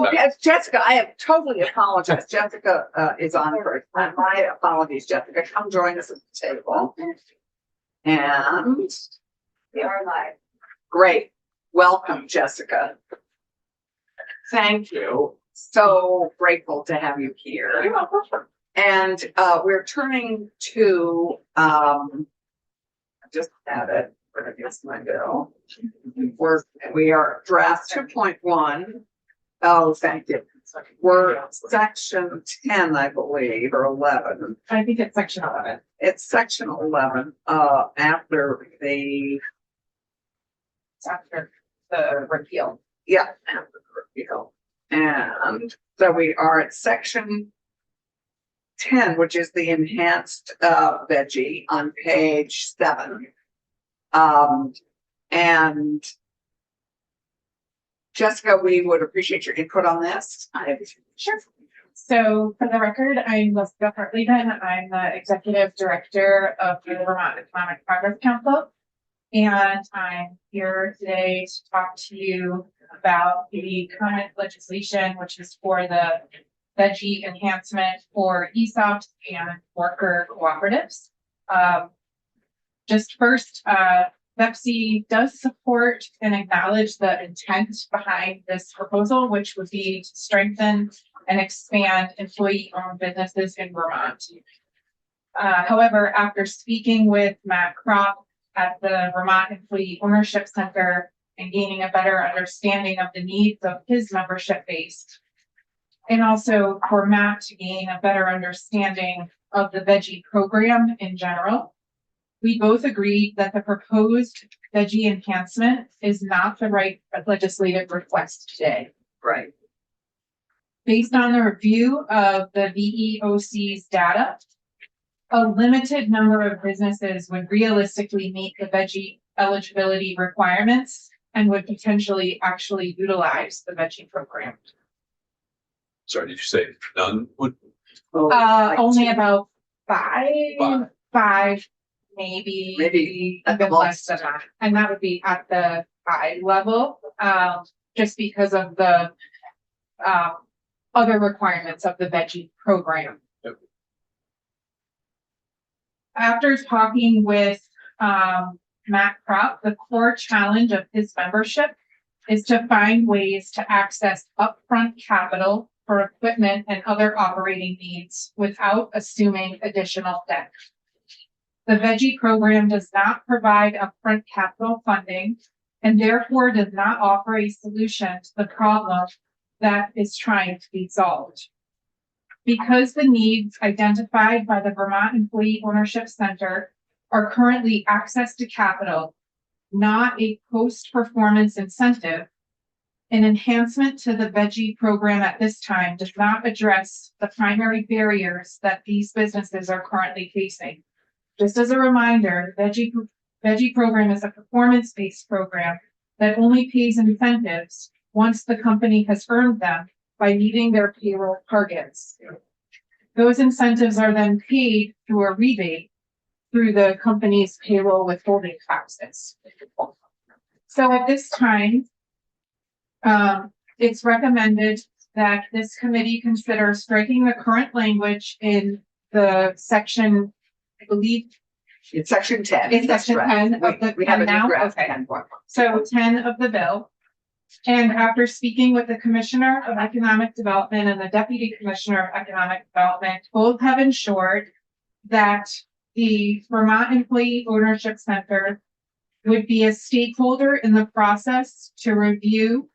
Oh, yes, Jessica, I have totally apologized. Jessica is on first. My apologies, Jessica. Come join us at the table. And We are live. great. Welcome, Jessica. Thank you. So grateful to have you here. You're welcome. And we're turning to I just had it, but I guess my bill. We are draft 2.1. Oh, thank you. We're section 10, I believe, or 11. I think it's section 11. It's section 11, after the, It's after the repeal. yeah, after the repeal. And so we are at section 10, which is the enhanced veggie on page 7. And Jessica, we would appreciate your input on this. Sure. So for the record, I'm Jessica Hartleyden. I'm the Executive Director of the Vermont Economic Progress Council. And I'm here today to talk to you about the current legislation, which is for the veggie enhancement for ESOPs and worker cooperatives. Just first, Pepsi does support and acknowledge the intent behind this proposal, which would be to strengthen and expand employee-owned businesses in Vermont. However, after speaking with Matt Kropp at the Vermont Employee Ownership Center and gaining a better understanding of the needs of his membership base, and also for Matt to gain a better understanding of the veggie program in general, we both agreed that the proposed veggie enhancement is not the right legislative request today. Right. Based on the review of the VEOC's data, a limited number of businesses would realistically meet the veggie eligibility requirements and would potentially actually utilize the veggie program. Sorry, did you say none would? Only about Five. five, maybe at the even less most. than that. And that would be at the high level, just because of the other requirements of the veggie program. Yep. After talking with Matt Kropp, the core challenge of his membership is to find ways to access upfront capital for equipment and other operating needs without assuming additional debt. The veggie program does not provide upfront capital funding and therefore does not offer a solution to the problem that is trying to be solved. Because the needs identified by the Vermont Employee Ownership Center are currently access to capital, not a post-performance incentive, an enhancement to the veggie program at this time does not address the primary barriers that these businesses are currently facing. Just as a reminder, the veggie program is a performance-based program that only pays incentives once the company has earned them by meeting their payroll targets. Those incentives are then paid through a rebate through the company's payroll withholding taxes. So at this time, it's recommended that this committee consider striking the current language in the section, I believe. It's section 10. It's section 10 of the we have a now? new draft Okay. 10.1. So 10 of the bill. And after speaking with the Commissioner of Economic Development and the Deputy Commissioner of Economic Development, both have ensured that the Vermont Employee Ownership Center would be a stakeholder in the process to review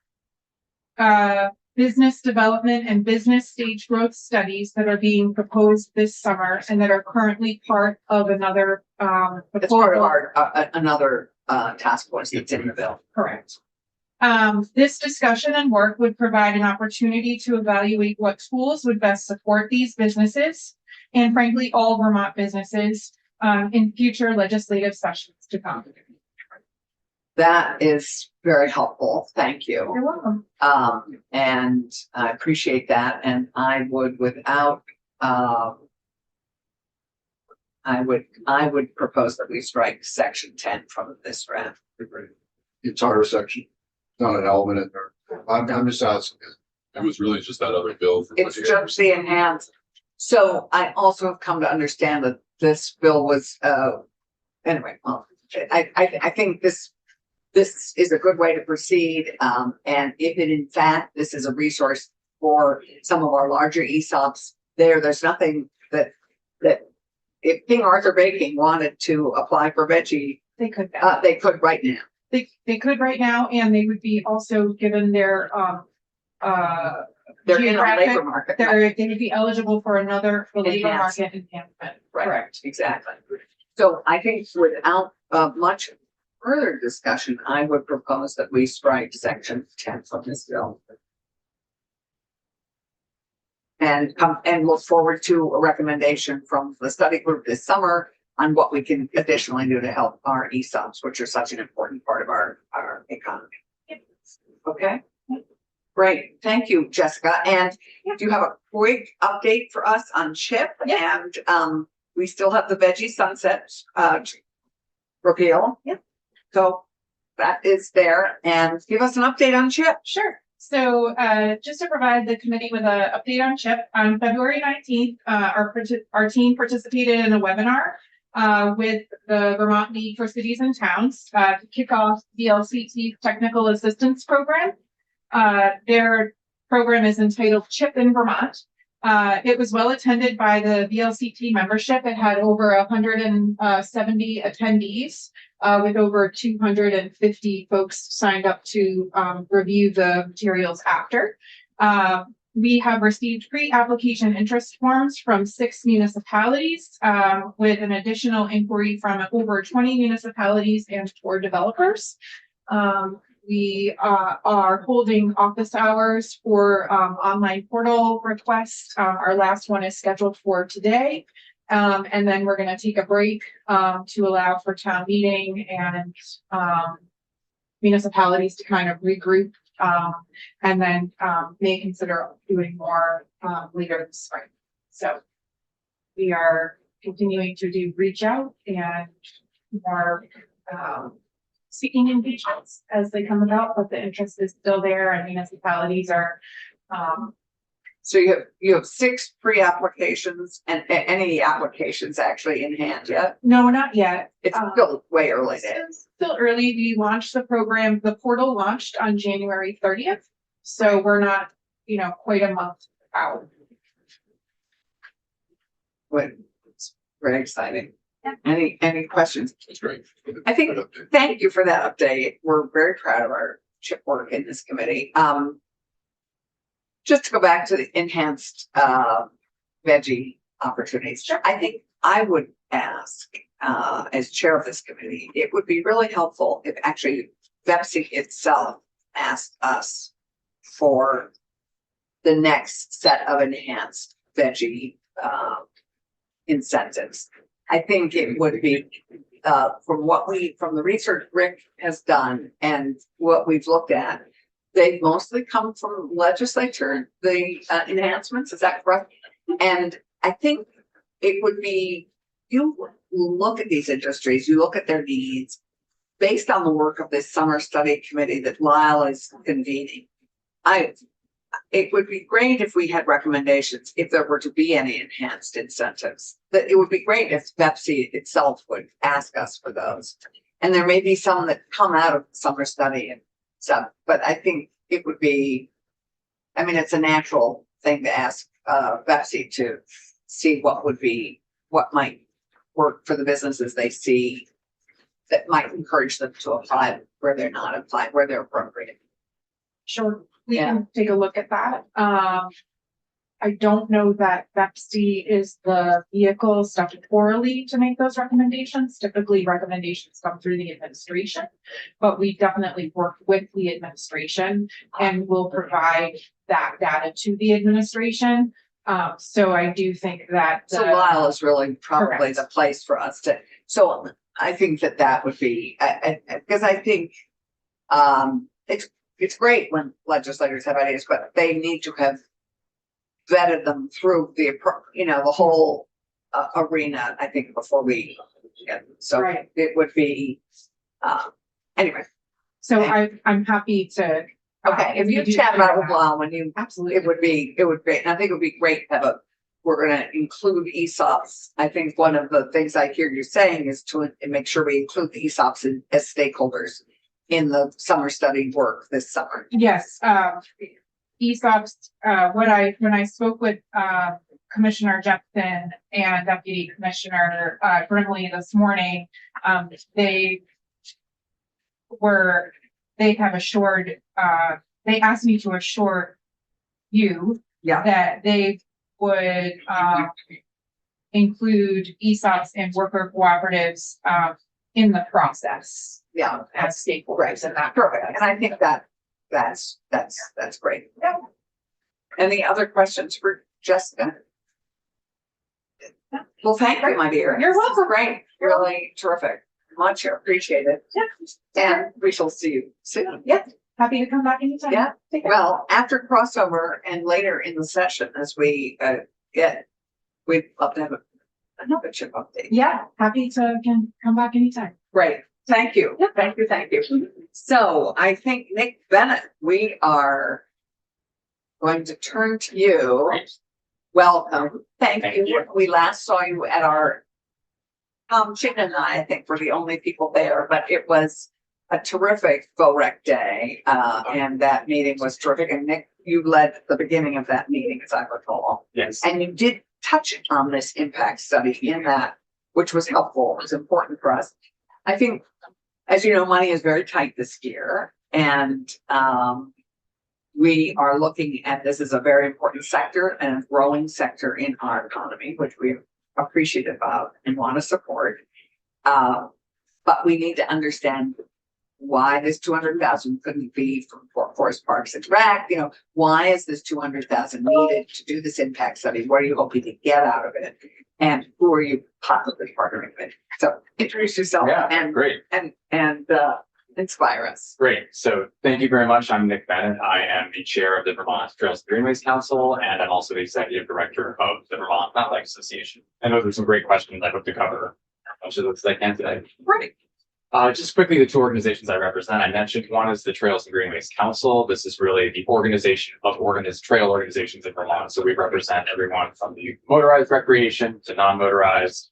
business development and business stage growth studies that are being proposed this summer and that are currently part of another It's part of our another task force that's in the bill. Correct. This discussion and work would provide an opportunity to evaluate what tools would best support these businesses and frankly, all Vermont businesses in future legislative sessions to come. That is very helpful. Thank you. You're welcome. And I appreciate that. And I would I would propose that we strike section 10 from this draft. Entire section, not an element in there. I'm just asking. It was really just that other bill. from It's what you- just the enhanced. So I also have come to understand that this bill was, anyway, well, I think this is a good way to proceed. And if it in fact, this is a resource for some of our larger ESOPs, there's nothing that if King Arthur Baking wanted to apply for veggie, They could, now. they could right now. They could right now, and they would be also given their, They're in our labor geographic, market. they would be eligible for another labor Enhanced. market enhancement. Right. Correct. Exactly. So I think without much further discussion, I would propose that we strike section 10 from this bill. And look forward to a recommendation from the study group this summer on what we can additionally do to help our ESOPs, which are such an important part of our economy. Okay? Great. Thank you, Jessica. And do you have a quick update for us on CHIP? And we still have the veggie sunset repeal. Yep. So that is there. And give us an update on CHIP. Sure. So, just to provide the committee with an update on CHIP, on February 19th, our team participated in a webinar with the Vermont League for Cities and Towns to kick off the VLCT Technical Assistance Program. Their program is entitled CHIP in Vermont. It was well attended by the VLCT membership. It had over 170 attendees, with over 250 folks signed up to review the materials after. We have received pre-application interest forms from 6 municipalities, with an additional inquiry from over 20 municipalities and 4 developers. We are holding office hours for online portal requests. Our last one is scheduled for today. And then we're going to take a break to allow for town meeting and municipalities to kind of regroup, and then may consider doing more later this spring. So we are continuing to do reach out and more seeking engagements as they come about, but the interest is still there, and municipalities are So you have 6 pre-applications and any applications actually in hand yet? no, not yet. It's still way early days. It's still early. We launched the program. The portal launched on January 30th. So we're not, quite a month out. But it's very exciting. Yeah. Any questions? It's great. I think- Good update. Thank you for that update. We're very proud of our CHIP work in this committee. Just to go back to the enhanced veggie opportunities. Sure. I think I would ask, as chair of this committee, it would be really helpful if actually VEPSI itself asked us for the next set of enhanced veggie incentives. I think it would be, from the research Rick has done and what we've looked at, they mostly come from legislature, the enhancements, is that correct? And I think it would be, you look at these industries, you look at their needs, based on the work of this summer study committee that Lyle is convening. It would be great if we had recommendations, if there were to be any enhanced incentives. That it would be great if VEPSI itself would ask us for those. And there may be some that come out of the summer study and stuff, but I think it would be, it's a natural thing to ask VEPSI to see what might work for the businesses they see that might encourage them to apply where they're not applying, where they're appropriate. Sure, we can take a look at that. I don't know that VEPSI is the vehicle statutorily to make those recommendations. Typically, recommendations come through the administration, but we definitely work with the administration and will provide that data to the administration. So I do think that. So Lyle is really probably Correct. the place for us to, so I think that would be, because I think it's great when legislators have ideas, but they need to have vetted them through the whole arena, I think, before we get them. So Right. it would be, anyway. So I'm happy to Okay, if you we do chat about it that. with Lyle, when you, Absolutely. it would be great, and I think it would be great to have we're gonna include ESOPs. I think one of the things I hear you saying is to make sure we include the ESOPs as stakeholders in the summer study work this summer. Yes, ESOPs, when I spoke with, Commissioner Jepson and Deputy Commissioner, Brimley this morning, they have assured, they asked me to assure you Yeah. that they would, include ESOPs and worker cooperatives, in the process Yeah, as stakeholders in that. perfect, and I think that's great. Any other questions for Jessica? Well, thank you, my dear. You're This is welcome. Great, really terrific, much appreciated, and we shall see you soon. Yeah. Happy to come back anytime. Yeah. Take care. Well, after crossover and later in the session, as we'd love to have another chip update. Yeah, happy to come back anytime. Great, thank you, Yep. thank you. So I think Nick Bennett, we are going to turn to you. Welcome, thank you. We last saw you at our, Chin and I think were the only people there, but it was a terrific VOREC day, and that meeting was terrific. And Nick, you led the beginning of that meeting, as I recall. Yes. And you did touch on this impact study in that, which was helpful, it was important for us. I think, as you know, money is very tight this year, and we are looking at this as a very important sector and a growing sector in our economy, which we're appreciative of and want to support. But we need to understand why this 200,000 couldn't be from Forest Parks and Rec. You know, why is this 200,000 needed to do this impact study? What are you hoping to get out of it? And who are you possibly partnering with? So introduce yourself and Great. Inspire us. Great. So thank you very much. I'm Nick Bennett. I am the chair of the Vermont Trails and Greenways Council, and I'm also the executive director of the Vermont Mountain Bike Association. And those are some great questions. I hope to cover as much of those as I can today. Great. Just quickly, the two organizations I represent, I mentioned one is the Trails and Greenways Council. This is really the organization of trail organizations in Vermont. So we represent everyone from the motorized recreation to non-motorized.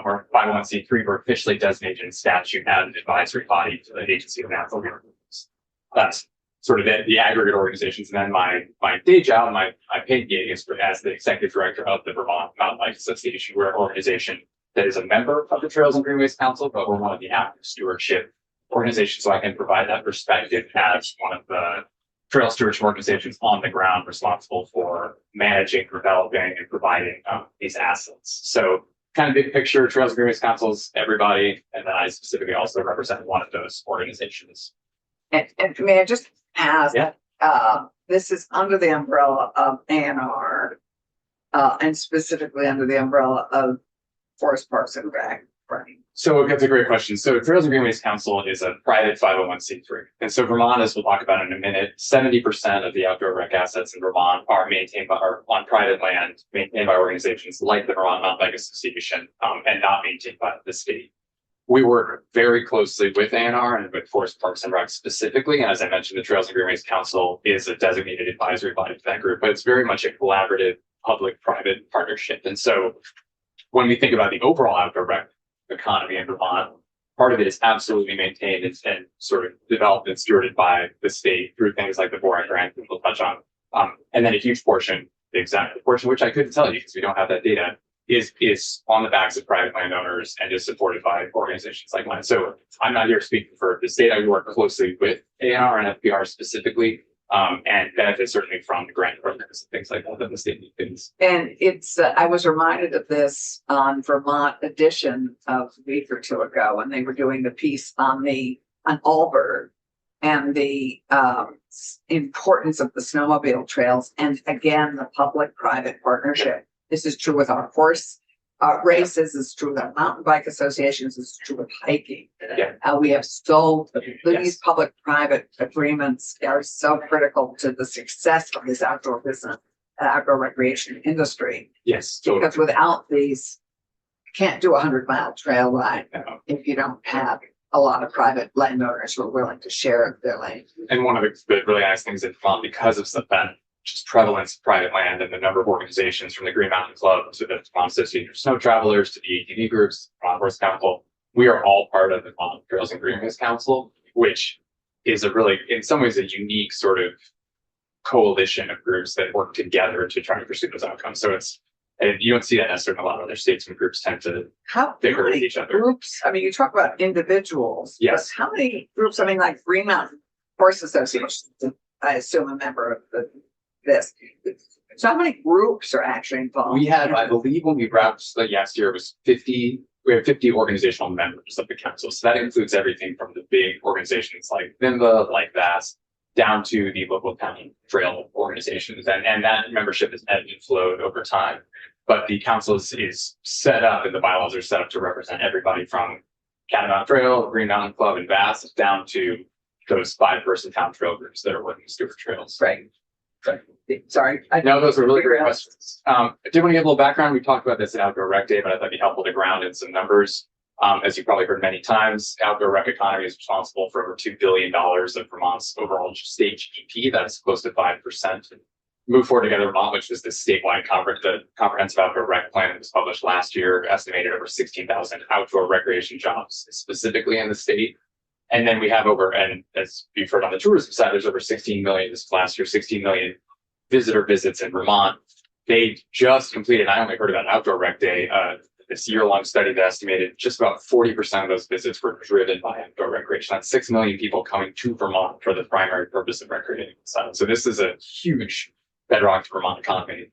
We're 501c3, we're officially designated in statute as an advisory body to the Agency of Natural Resources. That's sort of the aggregate organizations. And then my day job, my paid gig is as the executive director of the Vermont Mountain Bike Association. We're an organization that is a member of the Trails and Greenways Council, but we're one of the active stewardship organizations. So I can provide that perspective as one of the trail stewardship organizations on the ground responsible for managing, developing, and providing these assets. So kind of big picture, Trails and Greenways Council's everybody, and then I specifically also represent one of those organizations. And may I just ask? Yeah. This is under the umbrella of ANR, and specifically under the umbrella of Forest Parks and Rec, right? So that's a great question. So Trails and Greenways Council is a private 501c3. And so Vermont, as we'll talk about in a minute, 70% of the outdoor rec assets in Vermont are maintained on private land, maintained by organizations like the Vermont Mountain Bike Association, and not maintained by the state. We work very closely with ANR and with Forest Parks and Rec specifically. And as I mentioned, the Trails and Greenways Council is a designated advisory body to that group, but it's very much a collaborative public-private partnership. And so when we think about the overall outdoor rec economy in Vermont, part of it is absolutely maintained and sort of developed and stewarded by the state through things like the VOREC grant, which we'll touch on. And then a huge portion, the exact portion, which I couldn't tell you because we don't have that data, is on the backs of private landowners and is supported by organizations like mine. So I'm not here speaking for the state. I work closely with ANR and FPR specifically, and benefit certainly from the grant programs and things like that the state needs. And it's, I was reminded of this on Vermont Edition of a week or two ago when they were doing the piece on Allbird and the importance of the snowmobile trails. And again, the public-private partnership. This is true with our horse races, it's true with our mountain bike associations, it's true with hiking. Yeah. We have these public-private agreements are so critical to the success of this outdoor business, outdoor recreation industry. Yes, totally. Because without these, you can't do a 100-mile trail ride if you don't have a lot of private landowners who are willing to share their land. And one of the really nice things in Vermont, because of that just prevalence of private land and the number of organizations from the Green Mountain Club to the Vermont Association of Snow Travelers to the ATV groups, Vermont Horse Council, we are all part of the Vermont Trails and Greenways Council, which is a really, in some ways, a unique sort of coalition of groups that work together to try to pursue those outcomes. So and you don't see that necessarily in a lot of other states when groups tend to How bicker with many each other. groups, I mean, you talk about individuals. Yes. But how many groups, I mean, like Green Mountain Horse Association, I assume a member of this. So how many groups are actually involved? We had, I believe, when we wrapped last year, it was 50. We have 50 organizational members of the council. So that includes everything from the big organizations like VIMBA, like VAST, down to the local county trail organizations. And that membership is ebbed and flowed over time. But the council is set up, and the bylaws are set up to represent everybody from Catamount Trail, Green Mountain Club, and VAST down to those 5-person town trail groups that are working Stewart Trails. Right. Sorry. No, those are really great questions. I did want to give a little background. We talked about this at Outdoor Rec Day, but I thought it'd be helpful to ground in some numbers. As you've probably heard many times, outdoor rec economy is responsible for over $2 billion of Vermont's overall state GDP. That's close to 5%. Move Forward Together Vermont, which is the statewide the comprehensive outdoor rec plan that was published last year, estimated over 16,000 outdoor recreation jobs specifically in the state. And then we have and as you've heard on the tourism side, there's over 16 million this last year, 16 million visitor visits in Vermont. They just completed, I only heard about Outdoor Rec Day, this year-long study that estimated just about 40% of those visits were driven by outdoor recreation. That's 6 million people coming to Vermont for the primary purpose of recreating outside. So this is a huge bedrock to Vermont economy.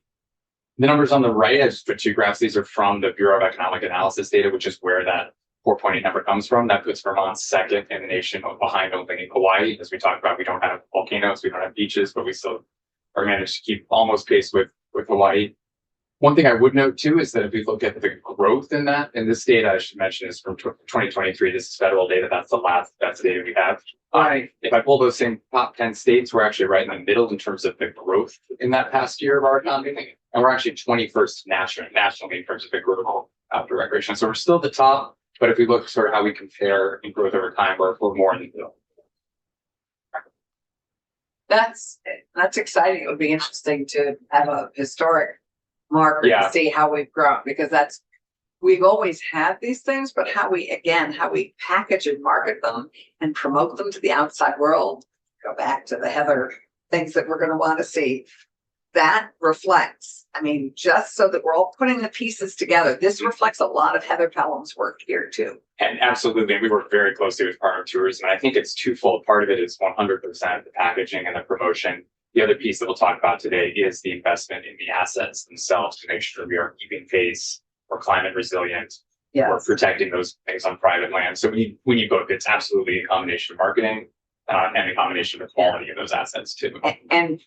The numbers on the right, I just put 2 graphs. These are from the Bureau of Economic Analysis data, which is where that 4.8 number comes from. That puts Vermont second in the nation behind only Hawaii. As we talked about, we don't have volcanoes, we don't have beaches, but we still are managed to keep almost pace with Hawaii. One thing I would note too is that if we look at the growth in this data, I should mention, is from 2023. This is federal data. That's the data we have. Right. If I pull those same top 10 states, we're actually right in the middle in terms of the growth in that past year of our economy. And we're actually 21st nationally in terms of the growth of outdoor recreation. So we're still at the top, but if we look sort of how we compare in growth over time, we're more in the middle. That's exciting. It would be interesting to have a historic marker Yeah. to see how we've grown, because we've always had these things, but how we package and market them and promote them to the outside world, go back to the Heather things that we're going to want to see. That reflects, I mean, just so that we're all putting the pieces together, this reflects a lot of Heather Pelham's work here too. And absolutely, we work very closely with Partner Tourism. And I think it's twofold. Part of it is 100% the packaging and the promotion. The other piece that we'll talk about today is the investment in the assets themselves to make sure we are keeping pace, we're climate resilient, we're protecting those things on private land. So when you book, it's absolutely a combination of marketing and a combination of the quality of those assets too. And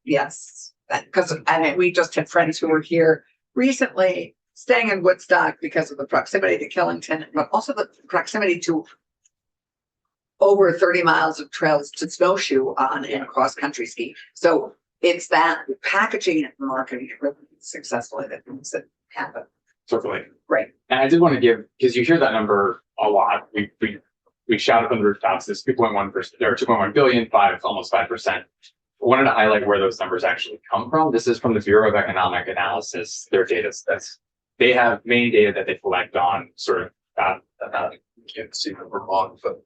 because I mean, we just had friends who were here recently staying in Woodstock because of the proximity to Killington, but also the proximity to over 30 miles of trails to snowshoe on and cross country ski. So it's that packaging and marketing really successfully that makes it happen. Totally. Right. And I did want to give, because you hear that number a lot, we shout from the rooftops, this 2.1%, or 2.1 billion, almost 5%. I wanted to highlight where those numbers actually come from. This is from the Bureau of Economic Analysis. Their data sets. They have main data that they collect on sort of Can't see the Vermont, but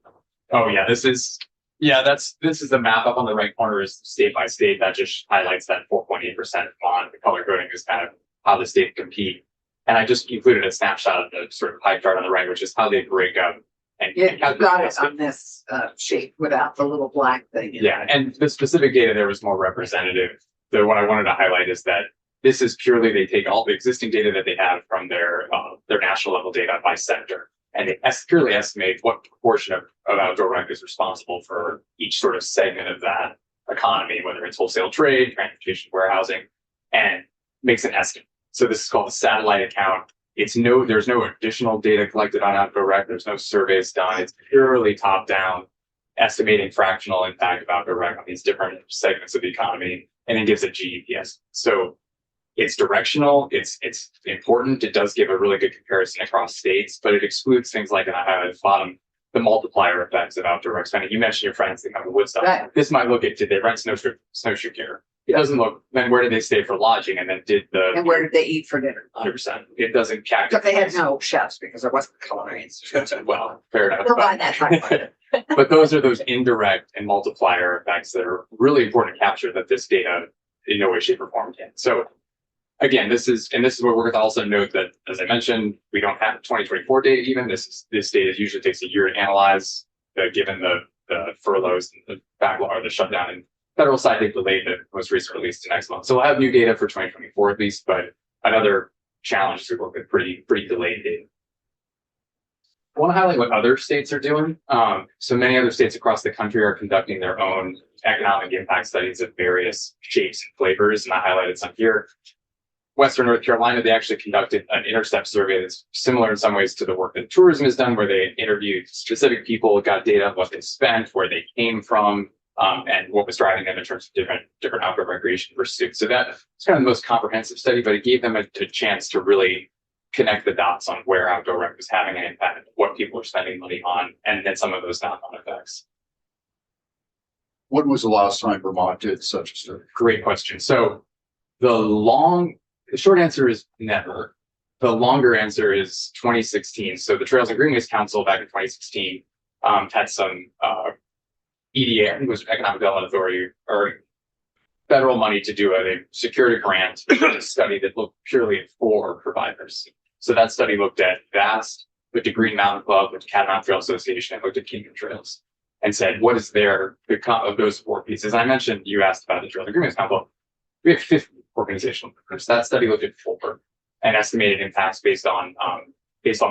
oh yeah, this is the map up on the right corner is state by state. That just highlights that 4.8% on the color coding is kind of how the state compete. And I just included a snapshot of the sort of pie chart on the right, which is how they break up. And You got it on this sheet without the little black thing. yeah, and the specific data there was more representative. What I wanted to highlight is that this is purely, they take all the existing data that they have from their national level data by sector, and they purely estimate what proportion of outdoor rec is responsible for each sort of segment of that economy, whether it's wholesale trade, transportation, warehousing, and makes an estimate. So this is called the satellite account. There's no additional data collected on outdoor rec. There's no surveys done. It's purely top down, estimating fractional impact of outdoor rec on these different segments of the economy, and then gives a GDP estimate. So It's directional, it's important, it does give a really good comparison across states, but it excludes things like, and I have at the bottom, the multiplier effects of outdoor rec spending. You mentioned your friends that come to Woodstock. Right. This might look at, did they rent snowshoe gear? It doesn't look, then where did they stay for lodging? And then did And the where did they eat for dinner? 100%, it doesn't count. But they had no chefs because there wasn't a culinary institute. Well, fair enough. We're buying that time. But those are those indirect and multiplier effects that are really important to capture that this data in no way, shape, or form can. So again, this is where we're going to also note that, as I mentioned, we don't have 2024 data even. This data usually takes a year to analyze, given the furloughs and the backlog or the shutdown. And federal side, they delayed the most recent release to next month. So we'll have new data for 2024 at least, but another challenge to work with pretty delayed data. I want to highlight what other states are doing. So many other states across the country are conducting their own economic impact studies of various shapes and flavors, and I highlighted some here. Western North Carolina, they actually conducted an intercept survey that's similar in some ways to the work that tourism has done, where they interviewed specific people, got data of what they spent, where they came from, and what was driving them in terms of different outdoor recreation pursuits. So that's kind of the most comprehensive study, but it gave them a chance to really connect the dots on where outdoor rec was having an impact, what people were spending money on, and then some of those knock-on effects. When was the last time Vermont did such a study? Great question. So the short answer is never. The longer answer is 2016. So the Trails and Greenways Council back in 2016 had some EDA, I think it was Economic Development Authority, or federal money to do a security grant study that looked purely for providers. So that study looked at VAST, looked at Green Mountain Club, looked at Catamount Trail Association, and looked at Kingdom Trails, and said, what is their, of those four pieces? I mentioned, you asked about the Trails and Greenways Council. We have 50 organizational partners. That study looked at 4 and estimated impacts based on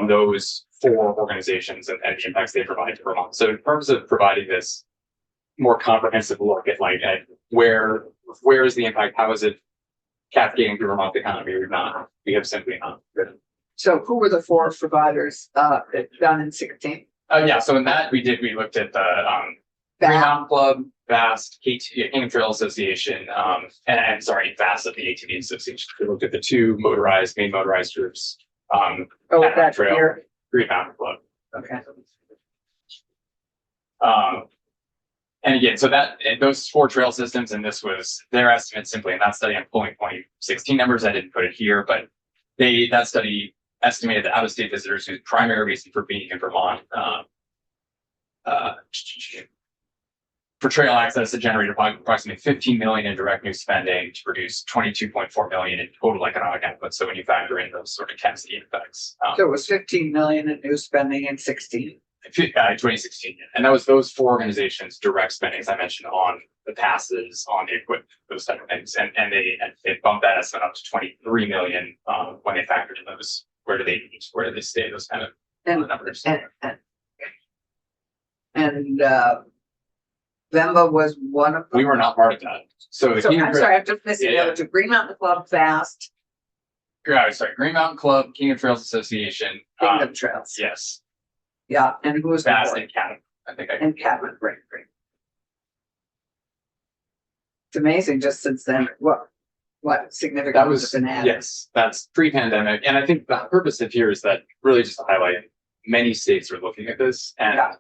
those 4 organizations and the impacts they provide to Vermont. So in terms of providing this more comprehensive look at where is the impact? How is it cascading through Vermont economy? We have simply not. So who were the 4 providers done in 16? Yeah, so in that we looked at the Green Mountain Club, VAST, Kingdom Trail Association, and VAST of the ATV Association. We looked at the 2 main motorized groups. That Trail, year. Green Mountain Club. Okay. And again, so those 4 trail systems, and this was their estimate simply in that study. I'm pulling 2016 numbers. I didn't put it here, but that study estimated that out-of-state visitors whose primary reason for being in Vermont for trail access to generate approximately 15 million in direct new spending to produce 22.4 million in total economic output. So when you factor in those sort of cascade effects, So it was 15 million in new spending in 16. 2016, and that was those 4 organizations' direct spending, as I mentioned, on the passes, on the equipment, those type of things, and they bumped that estimate up to 23 million when they factored in those. Where do they stay? Those kind of numbers. And Vemba was one of them. We were not part of that. So I'm sorry, I'm just missing the Yeah. other 2. Green Mountain Club, VAST, Green Mountain Club, Kingdom Trails Association. Kingdom Trails. Yes, Yeah, and who was the VAST 4th? and Catamount. I think And Catamount, right. It's amazing just since then, what significant that has was been added. yes, that's pre-pandemic, and I think the purpose of here is that really just to highlight many states are looking at this, and Yeah.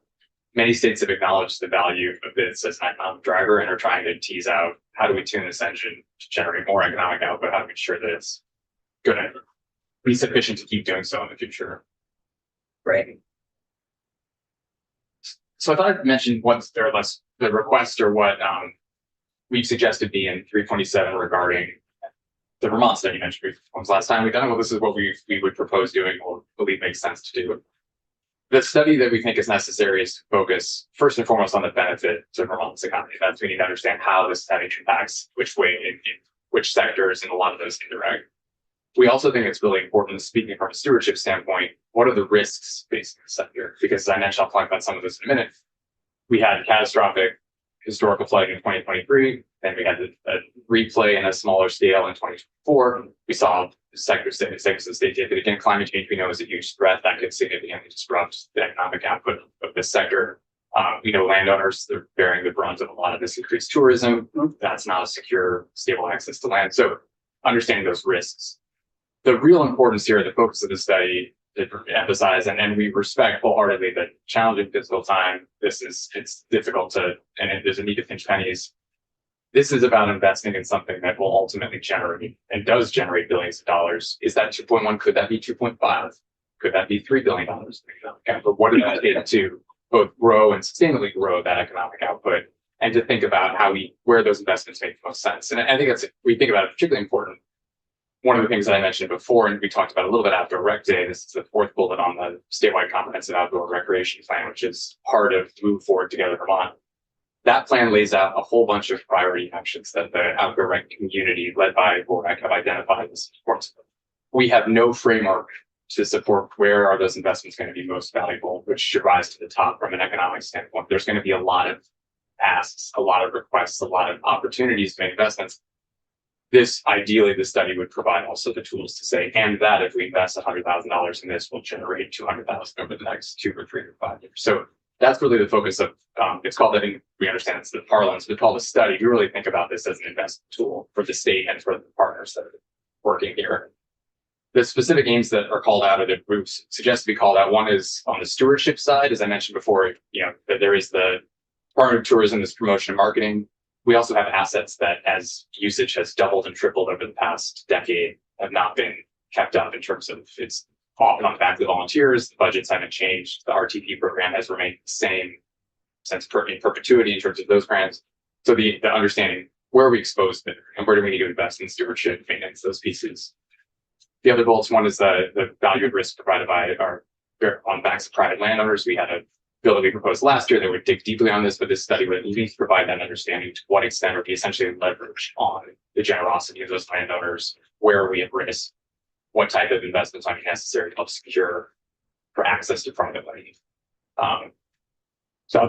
many states have acknowledged the value of this as an economic driver and are trying to tease out how do we tune this engine to generate more economic output, how do we ensure that it's going to be sufficient to keep doing so in the future. Right. So I thought I'd mention what's the request or what we've suggested be in 327 regarding the Vermont study you mentioned last time we've done it. Well, this is what we would propose doing or believe makes sense to do. The study that we think is necessary is to focus first and foremost on the benefit to Vermont's economy. That's we need to understand how this having impacts, which way, in which sectors, and a lot of those indirect. We also think it's really important, speaking from a stewardship standpoint, what are the risks facing the sector? Because as I mentioned, I'll talk about some of this in a minute. We had catastrophic historical flooding in 2023, then we had a replay in a smaller scale in 2024. We saw segments of the state did, but again, climate change we know is a huge threat that could significantly disrupt the economic output of this sector. We know landowners, they're bearing the brunt of a lot of this increased tourism. That's not a secure, stable access to land. So understanding those risks. The real importance here, the focus of the study, to emphasize, and we respect wholeheartedly the challenging fiscal time. It's difficult there's a need to pinch pennies. This is about investing in something that will ultimately generate and does generate billions of dollars. Is that 2.1? Could that be 2.5? Could that be $3 billion? Okay, but what does that take to both grow and sustainably grow that economic output, and to think about where those investments make the most sense? And I think we think about it particularly important. One of the things that I mentioned before, and we talked about a little bit after Rec Day, this is the fourth bullet on the statewide comprehensive outdoor recreation plan, which is part of Move Forward Together Vermont. That plan lays out a whole bunch of priority actions that the outdoor rec community led by VOREC have identified as important. We have no framework to support where are those investments going to be most valuable, which should rise to the top from an economic standpoint. There's going to be a lot of asks, a lot of requests, a lot of opportunities to make investments. Ideally, this study would provide also the tools to say, and that if we invest $100,000 in this, we'll generate $200,000 over the next 2 or 3 or 5 years. So that's really the focus of, it's called, I think we understand it's the parlance, but called a study. We really think about this as an investment tool for the state and for the partners that are working here. The specific aims that are called out, or that groups suggest to be called out, one is on the stewardship side, as I mentioned before, that there is the Department of Tourism, this promotion and marketing. We also have assets that, as usage has doubled and tripled over the past decade, have not been kept up in terms of it's often on the back of the volunteers. The budgets haven't changed. The RTP program has remained the same since in perpetuity in terms of those grants. So the understanding where are we exposed there and where do we need to invest in stewardship, maintenance, those pieces. The other bullets, one is the value at risk provided by on backs of private landowners. We had a bill that we proposed last year that would dig deeply on this, but this study would at least provide that understanding to what extent would be essentially leverage on the generosity of those landowners. Where are we at risk? What type of investments might be necessary to help secure for access to private money? And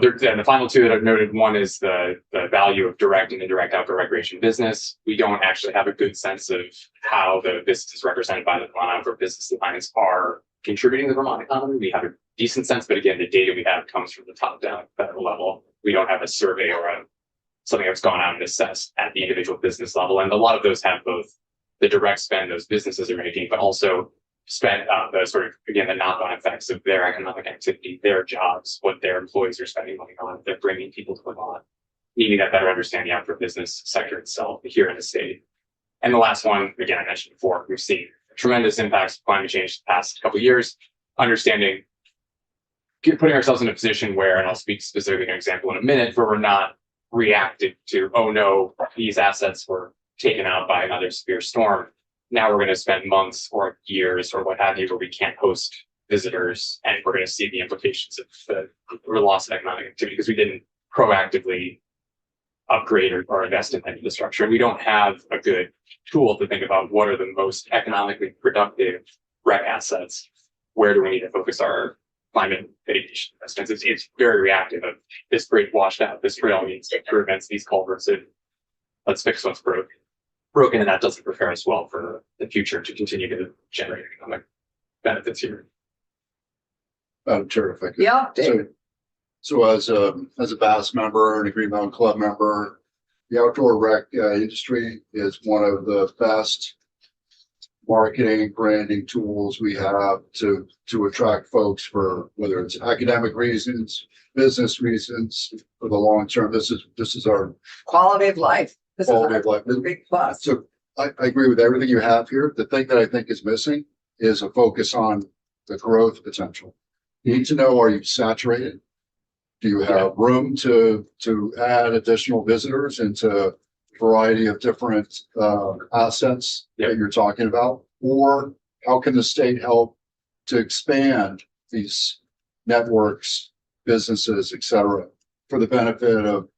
the final two that I've noted, one is the value of direct and indirect outdoor recreation business. We don't actually have a good sense of how the businesses represented by the Vermont Outdoor Business Alliance are contributing to the Vermont economy. We have a decent sense, but again, the data we have comes from the top down federal level. We don't have a survey or something that's gone out and assessed at the individual business level. And a lot of those have both the direct spend those businesses are making, but also spend the sort of, again, the knock-on effects of their economic activity, their jobs, what their employees are spending money on, they're bringing people to Vermont, needing that better understanding outdoor business sector itself here in the state. And the last one, again, I mentioned before, we've seen tremendous impacts of climate change the past couple of years, understanding, putting ourselves in a position where, and I'll speak specifically an example in a minute, where we're not reactive to, oh no, these assets were taken out by another severe storm. Now we're going to spend months or years or what have you, where we can't host visitors, and we're going to see the implications of the loss of economic activity because we didn't proactively upgrade or invest in that infrastructure. And we don't have a good tool to think about what are the most economically productive rec assets. Where do we need to focus our climate mitigation investments? It's very reactive of this bridge washed out, this trail needs improvements, these culverts, let's fix what's broken, and that doesn't prepare us well for the future to continue to generate economic benefits here. Terrific. Yeah, Dave. So as a BAS member and a Green Mountain Club member, the outdoor rec industry is one of the best marketing branding tools we have to attract folks for whether it's academic reasons, business reasons, for the long term. This is our Quality of life. This is quality of life. a big plus. So I agree with everything you have here. The thing that I think is missing is a focus on the growth potential. You need to know, are you saturated? Do you have room to add additional visitors into a variety of different assets that you're talking about? Or how can the state help to expand these networks, businesses, et cetera, for the benefit of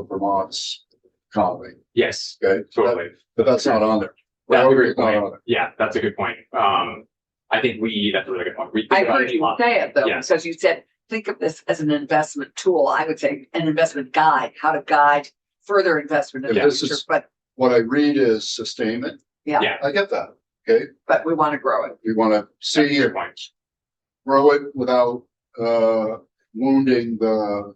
Vermont's economy? Yes, Okay, totally. but that's not on there. That's a Well, great it's not on point. there. Yeah, that's a good point. I think that's a really good point. We I think about heard it a you lot. say it though, Yes. because you said, think of this as an investment tool. I would say an investment guide, how to guide further investment in the Yeah, this future, is- but What I read is sustainment. yeah, Yeah. I get that. Okay, but we want to grow it. we want to That's a see good it point. grow it without wounding the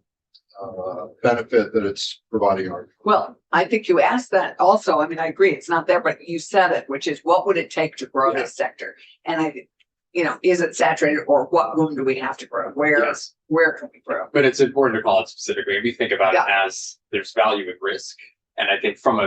benefit that it's providing our. Well, I think you asked that also. I mean, I agree, it's not there, but you said it, which is what would it take to grow this sector? And is it saturated or what room do we have to grow? Yes. Where can we grow? But it's important to call it specifically. We think about Yeah. it as there's value at risk. And I think from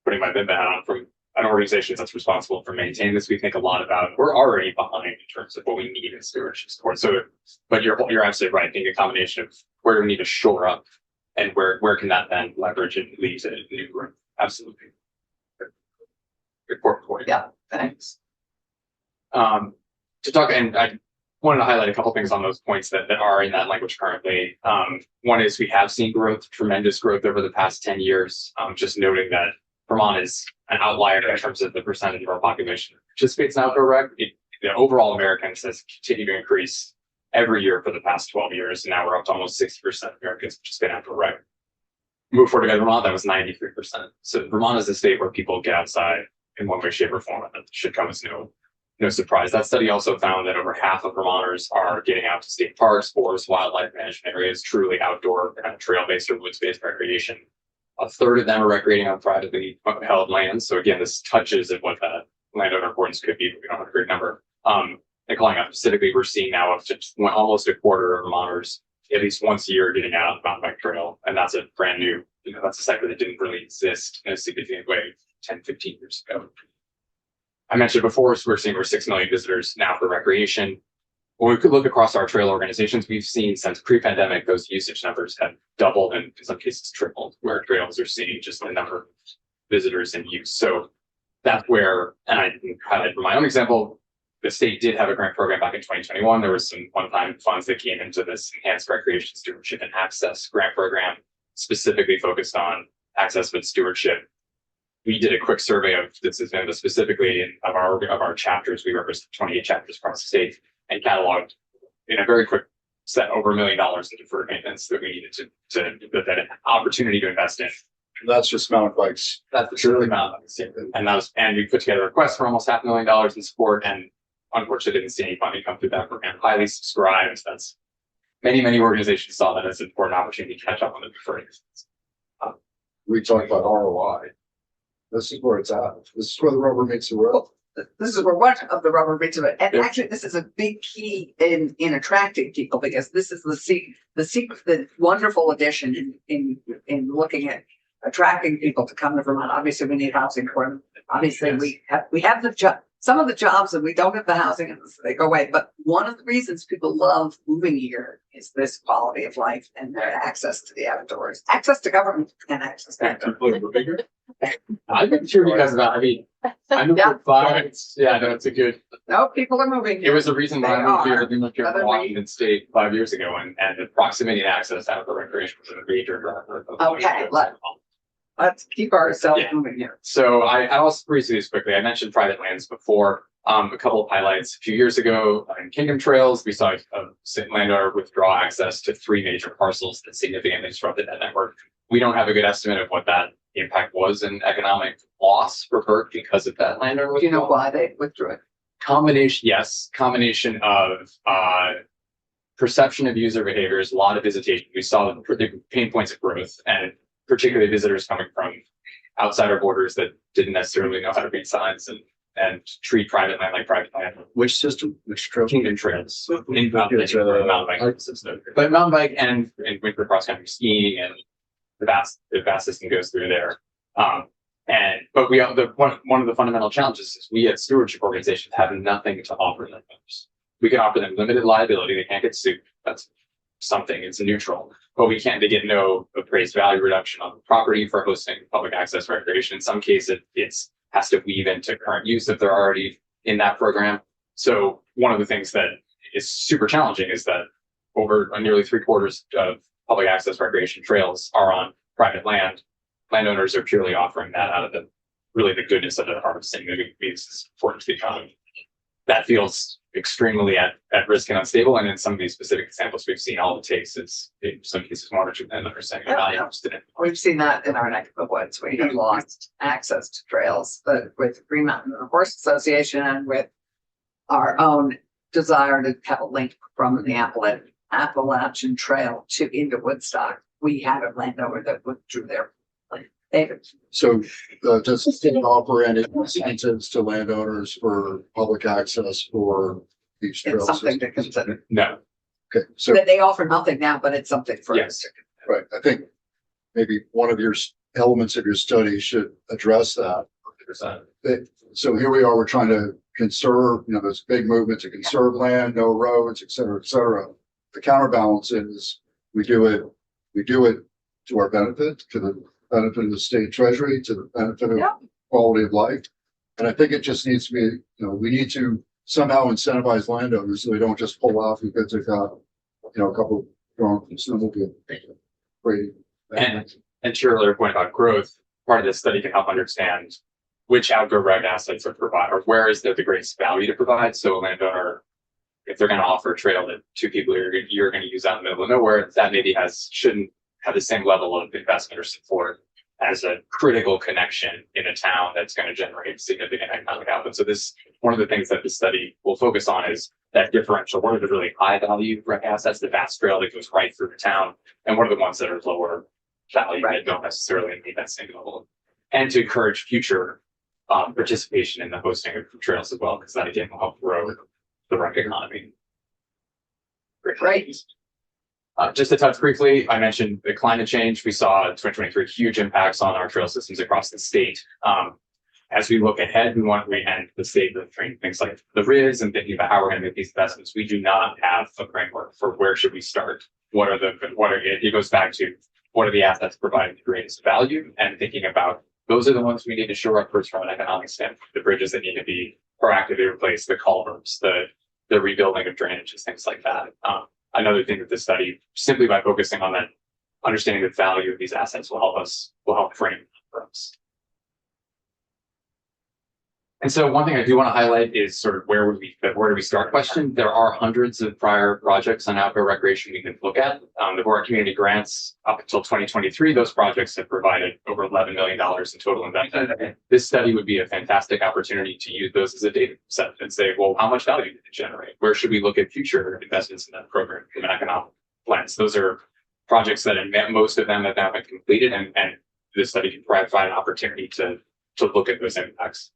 putting my BIM hat on, from an organization that's responsible for maintaining this, we think a lot about, we're already behind in terms of what we need in stewardship support. So, but you're absolutely right. I think a combination of where we need to shore up and where can that then leverage and lead to new growth. Absolutely. Good point. Yeah, thanks. To talk, and I wanted to highlight a couple things on those points that are in that language currently. One is we have seen growth, tremendous growth over the past 10 years. Just noting that Vermont is an outlier in terms of the percentage of our population that participates in outdoor rec. The overall Americans has continued to increase every year for the past 12 years. And now we're up to almost 60% of Americans participate in outdoor rec. Move forward to Vermont, that was 93%. So Vermont is a state where people get outside in one way, shape, or form. And that should come as no surprise. That study also found that over half of Vermonters are getting out to state parks, forests, wildlife management areas, truly outdoor, trail-based or woods-based recreation. A third of them are recreating on privately held lands. So again, this touches at what that landowner importance could be, but we don't have a great number. And calling out specifically, we're seeing now up to almost a quarter of Vermonters at least once a year getting out on the mountain bike trail. And that's a brand new, that's a sector that didn't really exist in a significant way 10, 15 years ago. I mentioned before, so we're seeing over 6 million visitors now for recreation. When we could look across our trail organizations, we've seen since pre-pandemic, those usage numbers have doubled and in some cases tripled, where trails are seeing just the number of visitors in use. So that's where, and I can highlight from my own example, the state did have a grant program back in 2021. There was some one-time funds that came into this enhanced recreation stewardship and access grant program, specifically focused on access with stewardship. We did a quick survey of this is specifically of our chapters. We represent 28 chapters across the state and cataloged in a very quick set over $1 million in deferred maintenance that we needed to that opportunity to invest in. That's just mountain bikes. That's the truly mountain bikes. And we put together a request for almost $500,000 in support, and unfortunately didn't see any funding come through that program. Highly subscribed. That's many organizations saw that as an important opportunity to catch up on the deferred. We talk about ROI. This is where it's at. This is where the rubber meets the road. This is where one of the rubber meets it. And Yeah. actually, this is a big key in attracting people, because this is the wonderful addition in looking at attracting people to come to Vermont. Obviously, we need housing for them. Obviously, Yes. we have the job. Some of the jobs and we don't have the housing and they go away. But one of the reasons people love moving here is this quality of life and their access to the outdoors, access to government and access to outdoors. I've been sure you guys about. I mean, I know Yeah. for 5. Yeah, no, it's a good. No, people are moving. It was the reason why They I moved here. are. I moved here Other from than- Washington State 5 years ago, and the proximity and access to outdoor recreation was a major driver. Okay, Let's keep ourselves Yeah. moving here. So I'll breeze through this quickly. I mentioned private lands before. A couple of highlights. A few years ago in Kingdom Trails, we saw a landowner withdraw access to 3 major parcels that significantly disrupted that network. We don't have a good estimate of what that impact was in economic loss for Burke because of that landowner. Do you know withdrawal. why they withdrew it? Combination of perception of user behaviors, a lot of visitation. We saw the pain points of growth, and particularly visitors coming from outside our borders that didn't necessarily know how to read signs and treat private land like private land. Which system? Which trail? Kingdom Trails, Okay, mountain bike system, but mountain bike and winter cross country skiing, and the vast system goes through there. But one of the fundamental challenges is we as stewardship organizations have nothing to offer them. We can offer them limited liability; they can't get sued. That's something; it's neutral. But they get no appraised value reduction on the property for hosting public access recreation. In some cases, it's has to weave into current use if they're already in that program. So one of the things that is super challenging is that over nearly 3/4 of public access recreation trails are on private land. Landowners are purely offering that out of the goodness of their harvesting that is important to the economy. That feels extremely at risk and unstable. And in some of these specific examples we've seen, all it takes is in some cases one or two landowners saying they're not interested in it. We've seen that in our neck of the woods. We have lost access to trails, but with Green Mountain Horse Association and with our own desire to have a link from Minneapolis, Appalachian Trail to into Woodstock. We had a landowner that withdrew their land. David, So, does the state offer any incentives to landowners for public access for these trail it's something to systems? consider. No, Okay, so, That they offer nothing now, but it's something for us. Yes. to right, I think maybe one of your elements of your study should address that. 100%. So here we are, we're trying to conserve, this big movement to conserve land, no roads, et cetera, et cetera. The counterbalance is we do it to our benefit, to the benefit of the state treasury, to the benefit of Yeah. quality of life. And I think it just needs to be, we need to somehow incentivize landowners so they don't just pull off because they've got, a couple strong snowmobile. Great. And to your earlier point about growth, part of this study can help understand which outdoor rec assets are provided, or where is there the greatest value to provide. So a landowner, if they're going to offer a trail that two people you're going to use out in the middle of nowhere, that maybe shouldn't have the same level of investment or support as a critical connection in a town that's going to generate significant economic output. So one of the things that the study will focus on is that differential. What are the really high value rec assets, the vast trail that goes right through the town, and what are the ones that are lower value that don't necessarily need that same level, and to encourage future participation in the hosting of trails as well, because that again will help grow the rec economy. Great. Just to touch briefly, I mentioned the climate change. We saw in 2023 huge impacts on our trail systems across the state. As we look ahead, and the state of things like the RIS and thinking about how we're going to make these investments. We do not have a framework for where should we start. It goes back to what are the assets providing the greatest value, and thinking about those are the ones we need to shore up first from an economic standpoint. The bridges that need to be proactively replaced, the culverts, the rebuilding of drainages, things like that. Another thing that this study, simply by focusing on that, understanding the value of these assets will help frame for us. And so one thing I do want to highlight is sort of where do we start question. There are hundreds of prior projects on outdoor recreation we can look at. The Board Community Grants up until 2023, those projects have provided over $11 million in total investment. This study would be a fantastic opportunity to use those as a data set and say, well, how much value did it generate? Where should we look at future investments in that program from an economic lens? Those are projects that most of them have now been completed, and this study can provide an opportunity to look at those impacts.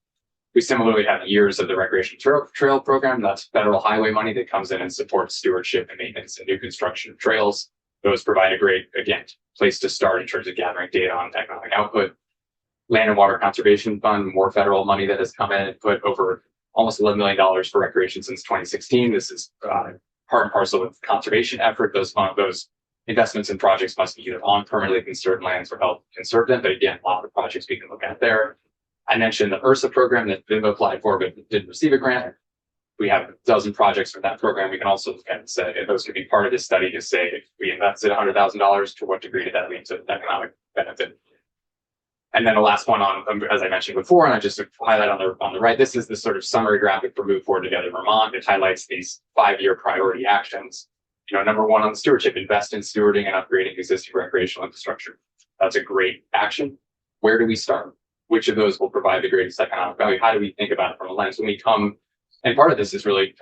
We similarly have years of the Recreation Trail Program. That's federal highway money that comes in and supports stewardship and maintenance and new construction of trails. Those provide a great, again, place to start in terms of gathering data on economic output. Land and Water Conservation Fund, more federal money that has come in and put over almost $11 million for recreation since 2016. This is part and parcel with conservation effort. Those investments and projects must be either on permanently conserved lands or help conserve them. But again, a lot of projects we can look at there. I mentioned the URSA program that VIMBA applied for, but didn't receive a grant. We have a dozen projects from that program. We can also look at and say, if those could be part of this study to say, if we invested $100,000, to what degree did that lead to economic benefit? And then the last one as I mentioned before, and I just highlight on the right, this is the sort of summary graphic for Move Forward Together Vermont. It highlights these 5-year priority actions. Number one on stewardship, invest in stewarding and upgrading existing recreational infrastructure. That's a great action. Where do we start? Which of those will provide the greatest economic value? How do we think about it from a lens when we come? And part of this is really,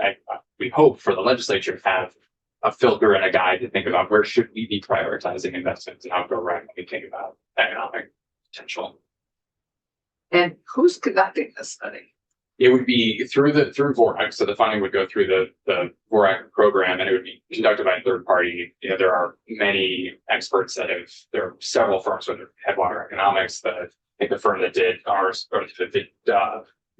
we hope for the legislature to have a filter and a guide to think about where should we be prioritizing investments in outdoor rec when we think about economic potential. And who's conducting this study? It would be through VORAC. So the funding would go through the VORAC program, and it would be conducted by a third party. There are many experts there are several firms with Headwater Economics. I think the firm that did ours, or that did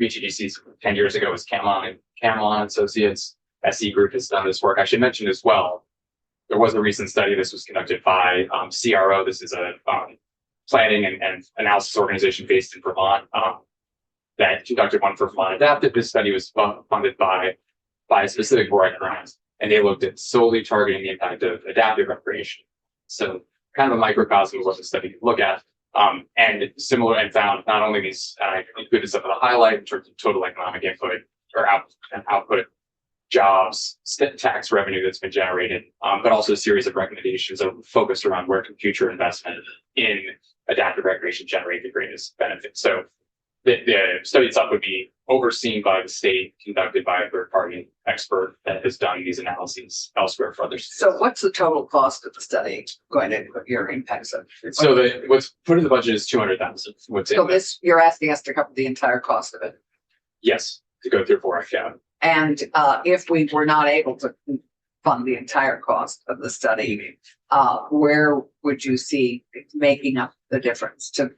VTDC 10 years ago, was Camelon Associates. SE Group has done this work. I should mention as well, there was a recent study. This was conducted by CRO. This is a planning and analysis organization based in Vermont that conducted one for Vermont Adaptive. This study was funded by a specific VORAC grant, and they looked at solely targeting the impact of adaptive recreation. So kind of a microcosm of what the study could look at. And similar, and found not only these, I included some of the highlight in terms of total economic input or output, jobs, tax revenue that's been generated, but also a series of recommendations that are focused around where can future investment in adaptive recreation generate the greatest benefit. So the study itself would be overseen by the state, conducted by a third party expert that has done these analyses elsewhere for others. So what's the total cost of the study going to your impacts of? So what's put in the budget is 200,000. What's in So this? this, you're asking us to cover the entire cost of it. Yes, to go through 4 yeah. And if we were not able to fund the entire cost of the study, where would you see making up the difference to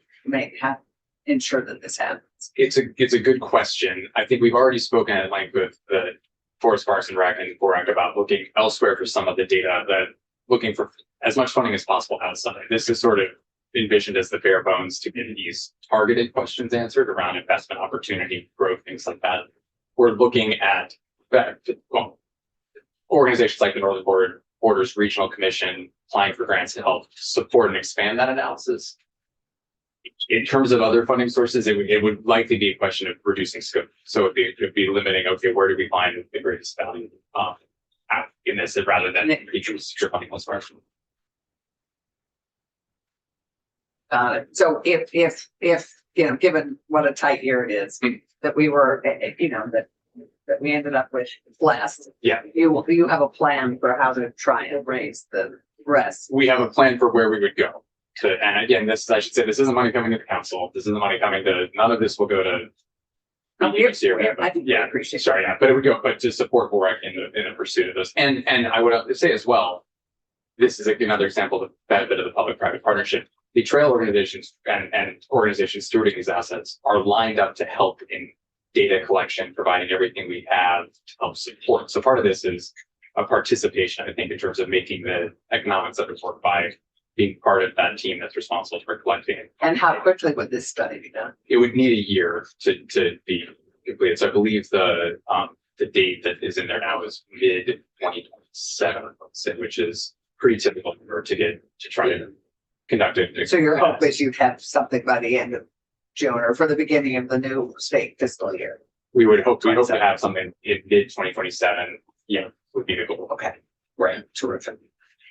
ensure that this happens? It's a good question. I think we've already spoken at length with the Forest Parks and Rec and FORAC about looking elsewhere for some of the data, that looking for as much funding as possible outside. This is sort of envisioned as the bare bones to get these targeted questions answered around investment opportunity, growth, things like that. We're looking at organizations like the Northern Borders Regional Commission applying for grants to help support and expand that analysis. In terms of other funding sources, it would likely be a question of reducing scope. So it'd be limiting, okay, where do we find the greatest value in this rather than reduce your funding elsewhere. So if, you know, given what a tight year it is, that we were, you know, that we ended up with less. Yeah. You have a plan for how to try and raise the rest. We have a plan for where we would go. And again, I should say, this isn't money coming to the council. This isn't money coming to, none of this will go to. I think we appreciate Sorry, that. yeah, but it would go, but to support Borek in the pursuit of this. And I would say as well, this is another example of the benefit of the public-private partnership. The trail organizations and organizations stewarding these assets are lined up to help in data collection, providing everything we have to help support. So part of this is a participation, I think, in terms of making the economics of it work by being part of that team that's responsible for collecting it. And how quickly would this study be done? It would need a year to be completed. So I believe the date that is in there now is mid-2027, which is pretty typical to try to conduct it. So your hope is you'd have something by the end of June or for the beginning of the new state fiscal year. We hope to have something in mid-2027, would be the goal. Okay, great, terrific.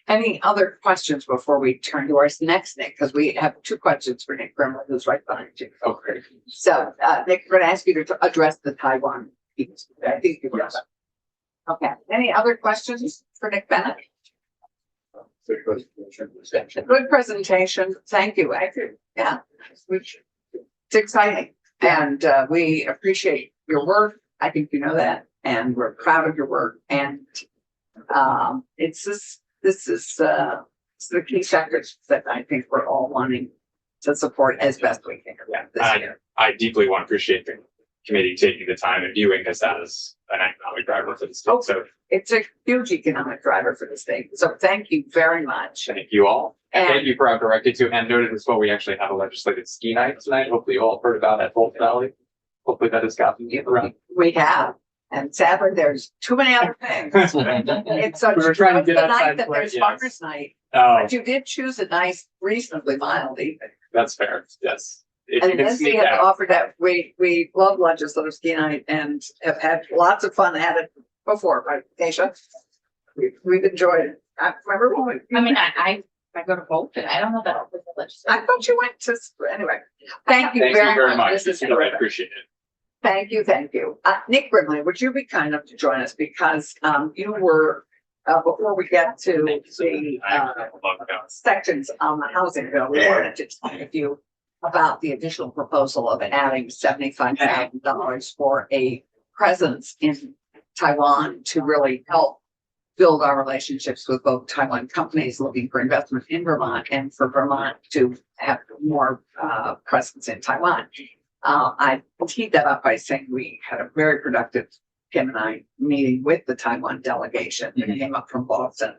Any other questions before we turn to our next Nick? Because we have 2 questions for Nick Grimley, who's right behind you. Okay. So, Nick, we're going to ask you to address the Taiwan piece. I think you will. Okay. Any other questions for Nick Bennett? Good presentation. Thank you. Yeah, it's exciting, and we appreciate your work. I think you know that, and we're proud of your work. And this is the key sectors that I think we're all wanting to support as best we can this year. I deeply want to appreciate the committee taking the time and viewing this as an economic driver for the state. So It's a huge economic driver for the state. So thank you very much. thank you all. And And- thank you for our directed to and noted as well. We actually have a legislative ski night tonight. Hopefully you all heard about at Holt Valley. Hopefully that has gotten you around. We have, and sadly, there's too many other things. It's such We were trying to the get night outside that for it, there's yes. farmers night, Oh, but you did choose a nice, reasonably mild evening. that's fair. Yes. If And you can Lindsay sneak has out. offered that, we love legislative ski night and have had lots of fun at it before, right, Keisha? We've enjoyed it. I remember when we. I mean, I go to both, and I don't know that with the I legislature. thought you went to, anyway, thank you Thank you very much. This is I terrific. appreciate it. Thank you, thank you. Nick Brimley, would you be kind enough to join us because you were, before we get to the sections on the housing bill, we wanted to talk with you about the additional proposal of adding $75,000 for a presence in Taiwan to really help build our relationships with both Taiwan companies looking for investment in Vermont and for Vermont to have more presence in Taiwan. I teed that up by saying we had a very productive, Kim and I, meeting with the Taiwan delegation that came up from Boston,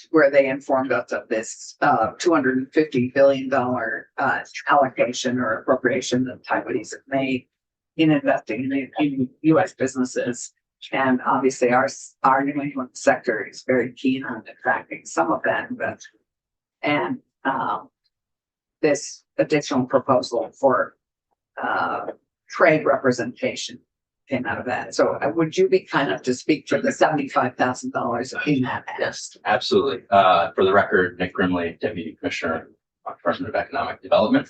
where they informed us of this $250 billion allocation or appropriation that Taiwanese have made in investing in U.S. businesses. And obviously our New England sector is very keen on attracting some of that investment. And this additional proposal for trade representation came out of that. So would you be kind enough to speak to the $75,000 in that? Yes, absolutely. For the record, Nick Grimley, Deputy Commissioner, Department of Economic Development.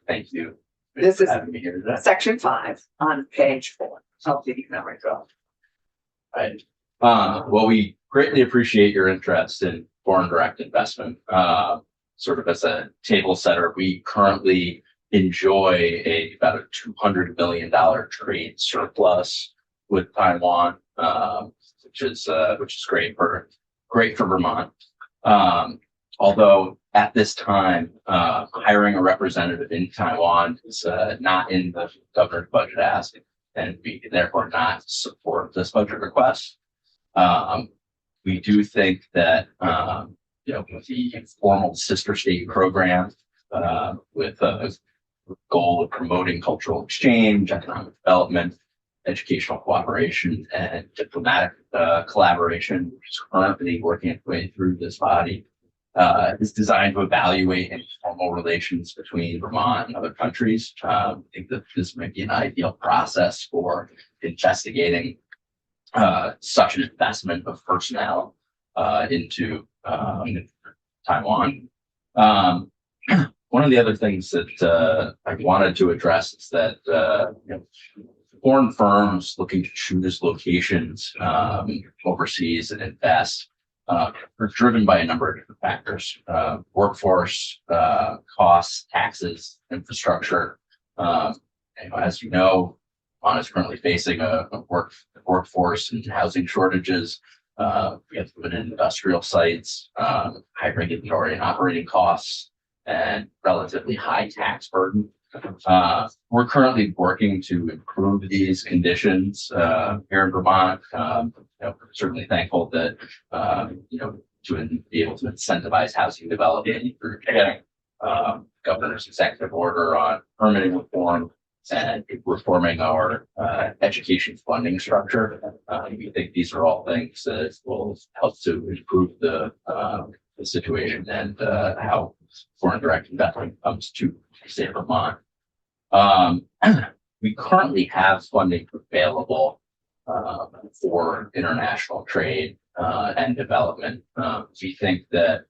Thank you This is- Having me here today. Section 5 on page 4 of the economic development. Right. Well, we greatly appreciate your interest in foreign direct investment. Sort of as a table setter, we currently enjoy about a $200 million trade surplus with Taiwan, which is great for Vermont. Although at this time, hiring a representative in Taiwan is not in the governor's budget ask, and we can therefore not support this budget request. We do think that with the formal sister state program, with a goal of promoting cultural exchange, economic development, educational cooperation, and diplomatic collaboration, which is currently working its way through this body, is designed to evaluate informal relations between Vermont and other countries. I think that this might be an ideal process for investigating such an investment of personnel into Taiwan. One of the other things that I wanted to address is that foreign firms looking to choose locations overseas and invest are driven by a number of different factors: workforce, costs, taxes, infrastructure. As you know, Vermont is currently facing a workforce and housing shortages. We have limited industrial sites, high regulatory and operating costs, and relatively high tax burden. We're currently working to improve these conditions here in Vermont. We're certainly thankful that to be able to incentivize housing development through getting governor's executive order on permitting reform and reforming our education funding structure. We think these are all things that will help to improve the situation and how foreign direct investment comes to the state of Vermont. We currently have funding available for international trade and development. We think that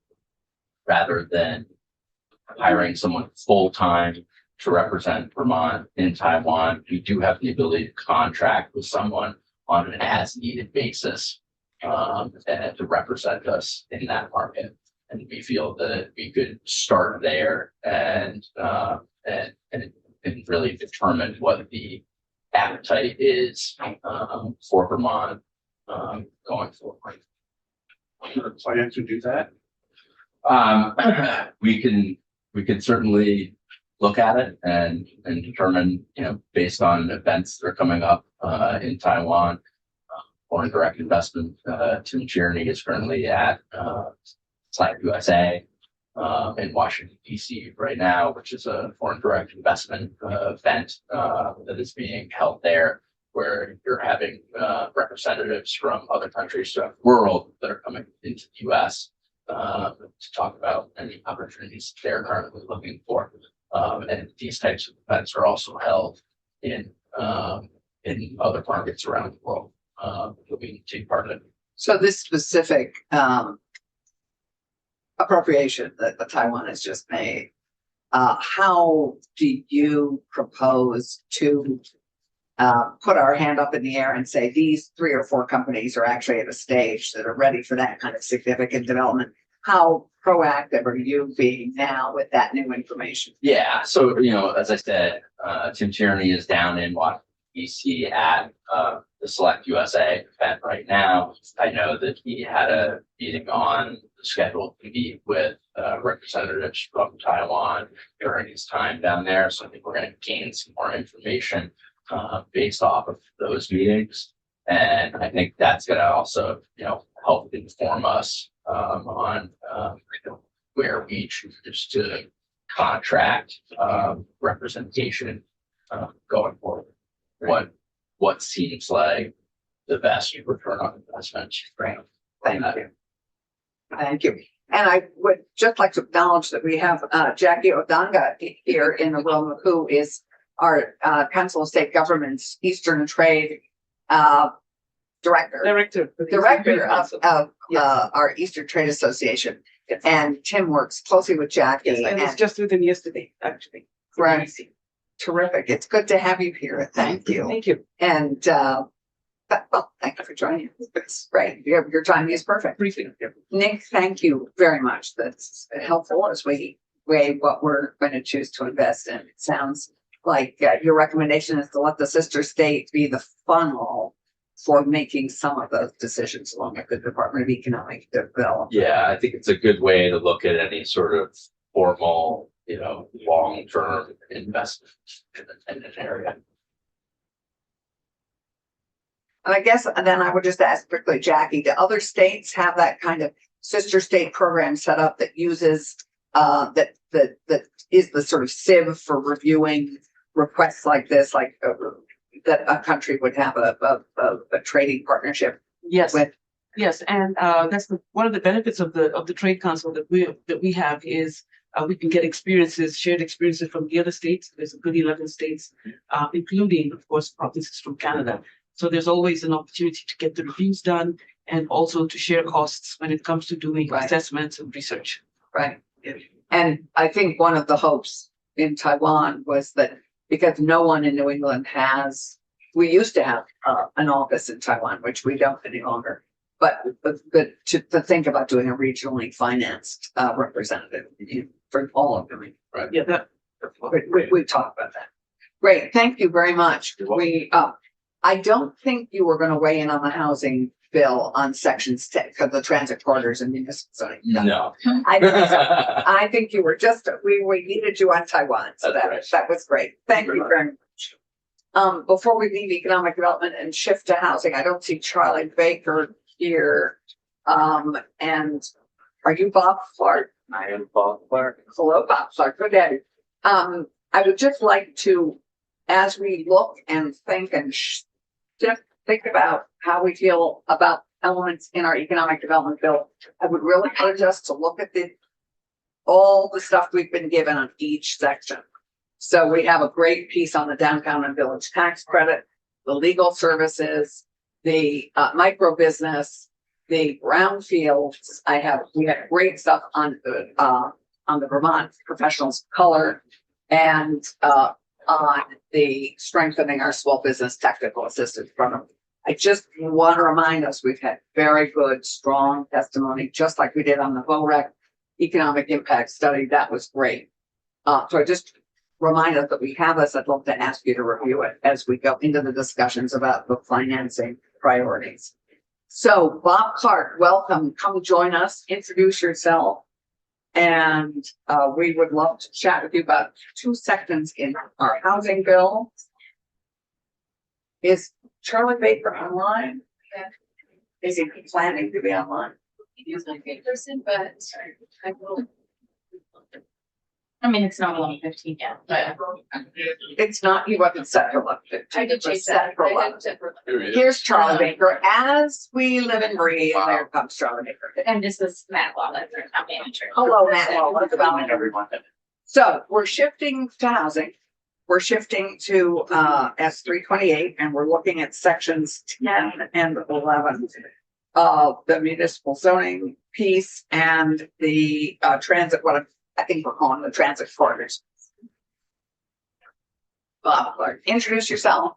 rather than hiring someone full-time to represent Vermont in Taiwan, we do have the ability to contract with someone on an as-needed basis and to represent us in that market. And we feel that we could start there and really determine what the appetite is for Vermont going forward. Plan to do that? We can certainly look at it and determine, based on events that are coming up in Taiwan. Foreign direct investment, Tim Tierney is currently at Slack USA in Washington, D.C. right now, which is a foreign direct investment event that is being held there, where you're having representatives from other countries throughout the world that are coming into the U.S. To talk about any opportunities they're currently looking for. And these types of events are also held in other markets around the world that we can take part in. So this specific appropriation that Taiwan has just made, how do you propose to put our hand up in the air and say these 3 or 4 companies are actually at a stage that are ready for that kind of significant development? How proactive are you being now with that new information? Yeah, so as I said, Tim Tierney is down in Washington, D.C. at the Select USA event right now. I know that he had a meeting on the schedule to meet with representatives from Taiwan during his time down there. So I think we're going to gain some more information based off of those meetings. And I think that's going to also, help inform us on where we choose to contract representation going forward. What seems like the best return on investment. Great. Thank you. Thank you. And I would just like to acknowledge that we have Jackie Odanga here in the room, who is our Council of State Government's Eastern Trade Director of our Eastern Trade Association. And Tim works closely with Jackie. Yes, I was just with him yesterday, actually. Right. Terrific. It's good to have you here. Thank you. Thank you. And, well, thank you for joining us. It's great. Your timing is perfect. Briefing. Nick, thank you very much. That's helpful as we weigh what we're going to choose to invest in. It sounds like your recommendation is to let the sister state be the funnel for making some of those decisions along with the Department of Economic Development. Yeah, I think it's a good way to look at any sort of formal, long-term investment in an area. And I guess then I would just ask quickly, Jackie, do other states have that kind of sister state program set up that uses that is the sort of sieve for reviewing requests like this, like that a country would have a trading partnership Yes, with? yes, and that's one of the benefits of the Trade Council that we have is we can get shared experiences from the other states. There's a good 11 states, including, of course, provinces from Canada. So there's always an opportunity to get the reviews done and also to share costs when it comes to doing Right. assessments and research. Right. And I think one of the hopes in Taiwan was that because no one in New England we used to have an office in Taiwan, which we don't any longer. But to think about doing a regionally financed representative for all of them. Yeah, We talked about that. Great, thank you very much. I don't think you were going to weigh in on the housing bill on sections 10 because the transit corridors and municipal zoning. No. I think you were we needed you on Taiwan, so That's that right. that was great. Thank you very much. Before we leave economic development and shift to housing, I don't see Charlie Baker here. And are you Bob Clark? I am Bob Clark. Hello, Bob Clark. Good day. I would just like to, as we look and think and just think about how we feel about elements in our economic development bill, I would really urge us to look at all the stuff we've been given on each section. So we have a great piece on the downtown and village tax credit, the legal services, the micro business, the brownfields. We had great stuff on the Vermont professionals of color and on the strengthening our small business technical assistance program. I just want to remind us, we've had very good, strong testimony, just like we did on the VOREC economic impact study. That was great. So I just remind us that we have this. I'd love to ask you to review it as we go into the discussions about the financing priorities. So Bob Clark, welcome. Come join us, introduce yourself. And we would love to chat with you about 2 sections in our housing bill. Is Charlie Baker online? Is he planning to be online? He's my favorite person, but I will. I mean, it's not 11:15 yet, but It's not, he wasn't set for 11:15. I did chase Set that. for I 11. did check for- Here he is. Here's Charlie Baker. As we live and breathe, there comes Charlie Baker. And this is Matt Wallace, our town manager. Hello, Matt. Welcome, everyone. So we're shifting to housing. We're shifting to S 328, and we're looking at sections 10 and 11 of the municipal zoning piece and the transit, what I think we're calling the transit corridors. Bob Clark, introduce yourself.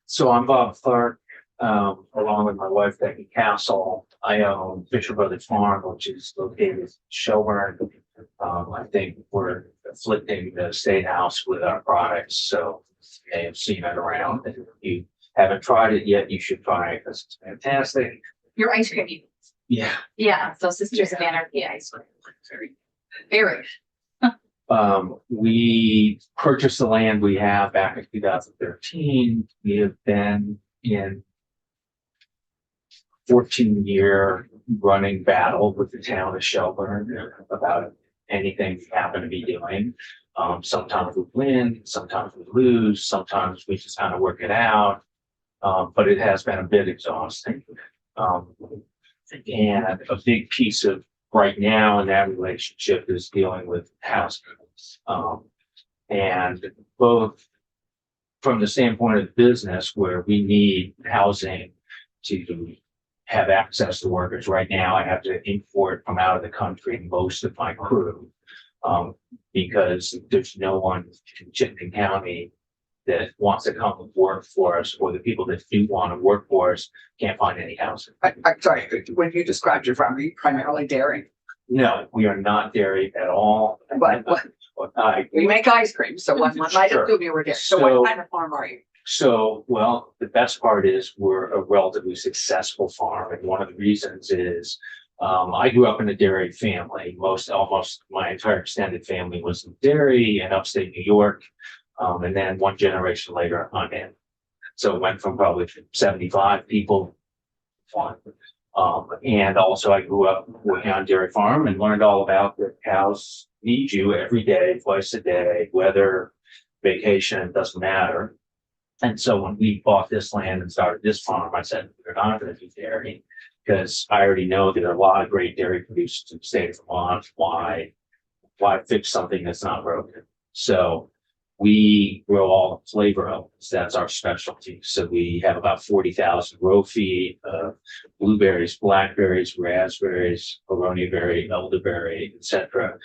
So I'm Bob Clark, along with my wife Becky Castle. I own Fisher Brothers Farm, which is located in Shelburne. I think we're afflicting the state house with our products, so you may have seen it around. If you haven't tried it yet, you should try it because it's fantastic. Your ice cream. Yeah. Yeah, so Sisters of Anarchy ice cream. Very. We purchased the land we have back in 2013. We have been in 14-year running battle with the town of Shelburne about anything we happen to be doing. Sometimes we win, sometimes we lose, sometimes we just kind of work it out. But it has been a bit exhausting. And a big piece of right now in that relationship is dealing with housing. And both from the standpoint of business, where we need housing to have access to workers. Right now, I have to import from out of the country most of my crew. Because there's no one in Chittenden County that wants to come and work for us, or the people that do want to work for us can't find any housing. I'm sorry, when you described your farm, are you primarily dairy? No, we are not dairy at all. But we make ice cream, so one might Sure. assume you were dairy. So So- what kind of farm are you? So, well, the best part is we're a relatively successful farm, and one of the reasons is I grew up in a dairy family. Almost my entire extended family was in dairy in upstate New York. And then one generation later, I'm in. So it went from probably 75 people. And also I grew up working on a dairy farm and learned all about the cows need you every day, twice a day, weather, vacation, doesn't matter. And so when we bought this land and started this farm, I said, we're not going to do dairy because I already know there are a lot of great dairy producers in the state of Vermont. Why fix something that's not broken? So we grow all flavor oats. That's our specialty. So we have about 40,000 row feet of blueberries, blackberries, raspberries, aronia berry, elderberry, etc.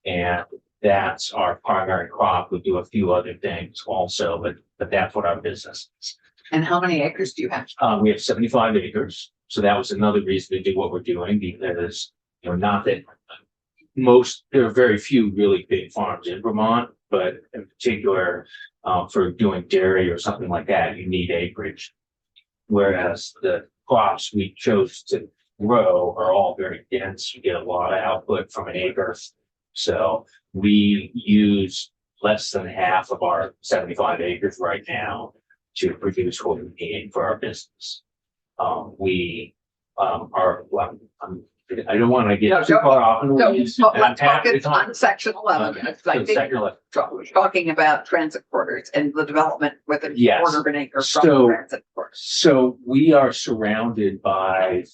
And that's our primary crop. We do a few other things also, but that's what our business is. And how many acres do you have? We have 75 acres. So that was another reason to do what we're doing because, not that there are very few really big farms in Vermont, but in particular, for doing dairy or something like that, you need acreage. Whereas the crops we chose to grow are all very dense. You get a lot of output from an acre. So we use less than half of our 75 acres right now to produce what we need for our business. I don't want to get too far off. in the No, weeds, let's and I'm happy to focus talk- on section 11. Okay, because I so think second one. we're talking about transit quarters and the development within a Yes. quarter of an acre from So- transit quarters. So we are surrounded by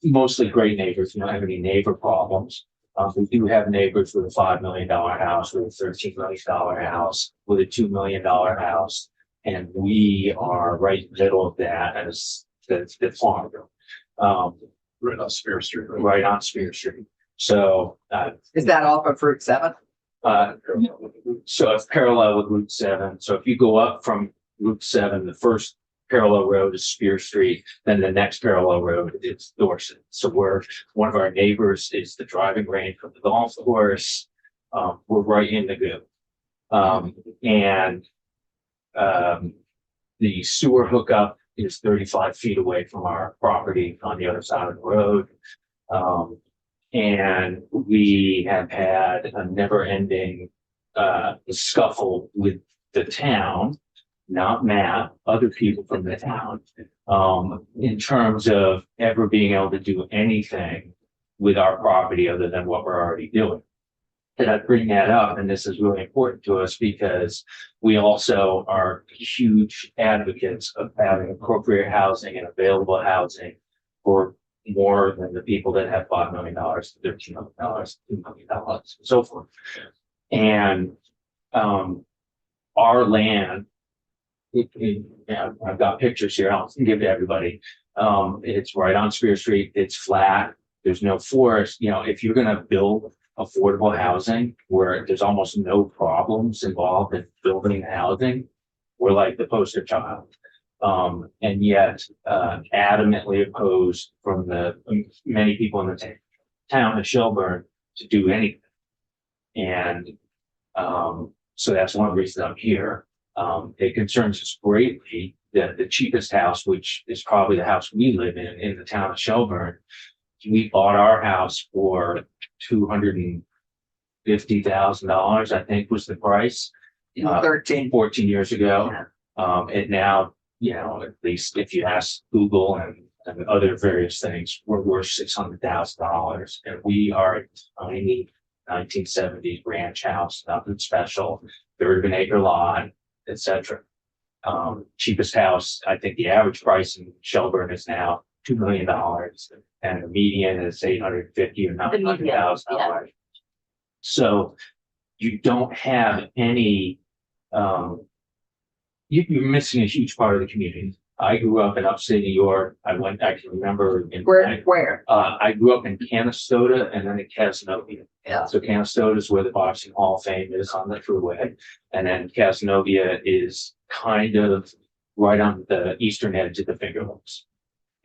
mostly great neighbors. We don't have any neighbor problems. We do have neighbors with a $5 million house, with a $13 million house, with a $2 million house. And we are right in the middle of that as the farm. Right on Spear Street. Right on Spear Street. So Is that off of Route 7? so it's parallel with Route 7. So if you go up from Route 7, the first parallel road is Spear Street, then the next parallel road is Dorset. So one of our neighbors is the driving range from the golf course. We're right in the good. The sewer hookup is 35 feet away from our property on the other side of the road. And we have had a never-ending scuffle with the town, not Matt, other people from the town, in terms of ever being able to do anything with our property other than what we're already doing. And I bring that up, and this is really important to us because we also are huge advocates of having appropriate housing and available housing for more than the people that have $5 million, $13 million, $2 million, and so forth. And our land, I've got pictures here, I'll give to everybody. It's right on Spear Street, it's flat, there's no forest. If you're gonna build affordable housing where there's almost no problems involved in building housing, we're like the poster child. And yet adamantly opposed from the many people in the town of Shelburne to do anything. And so that's one of the reasons I'm here. It concerns us greatly that the cheapest house, which is probably the house we live in the town of Shelburne, we bought our house for $250,000, I think was the price. 13. 14 years ago. And now, at least if you ask Google and other various things, we're worth $600,000. And we are a tiny 1970s ranch house, nothing special, third of an acre lot, etc. Cheapest house, I think the average price in Shelburne is now $2 million, and the median is $850,000 or $900,000. So you don't have any, you're missing a huge part of the community. I grew up in upstate New York. I can remember in. Where? I grew up in Canastota and then in Casanova. Yeah. So Canastota is where the Boxing Hall of Fame is on the thruway. And then Casanova is kind of right on the eastern edge of the Finger Lakes.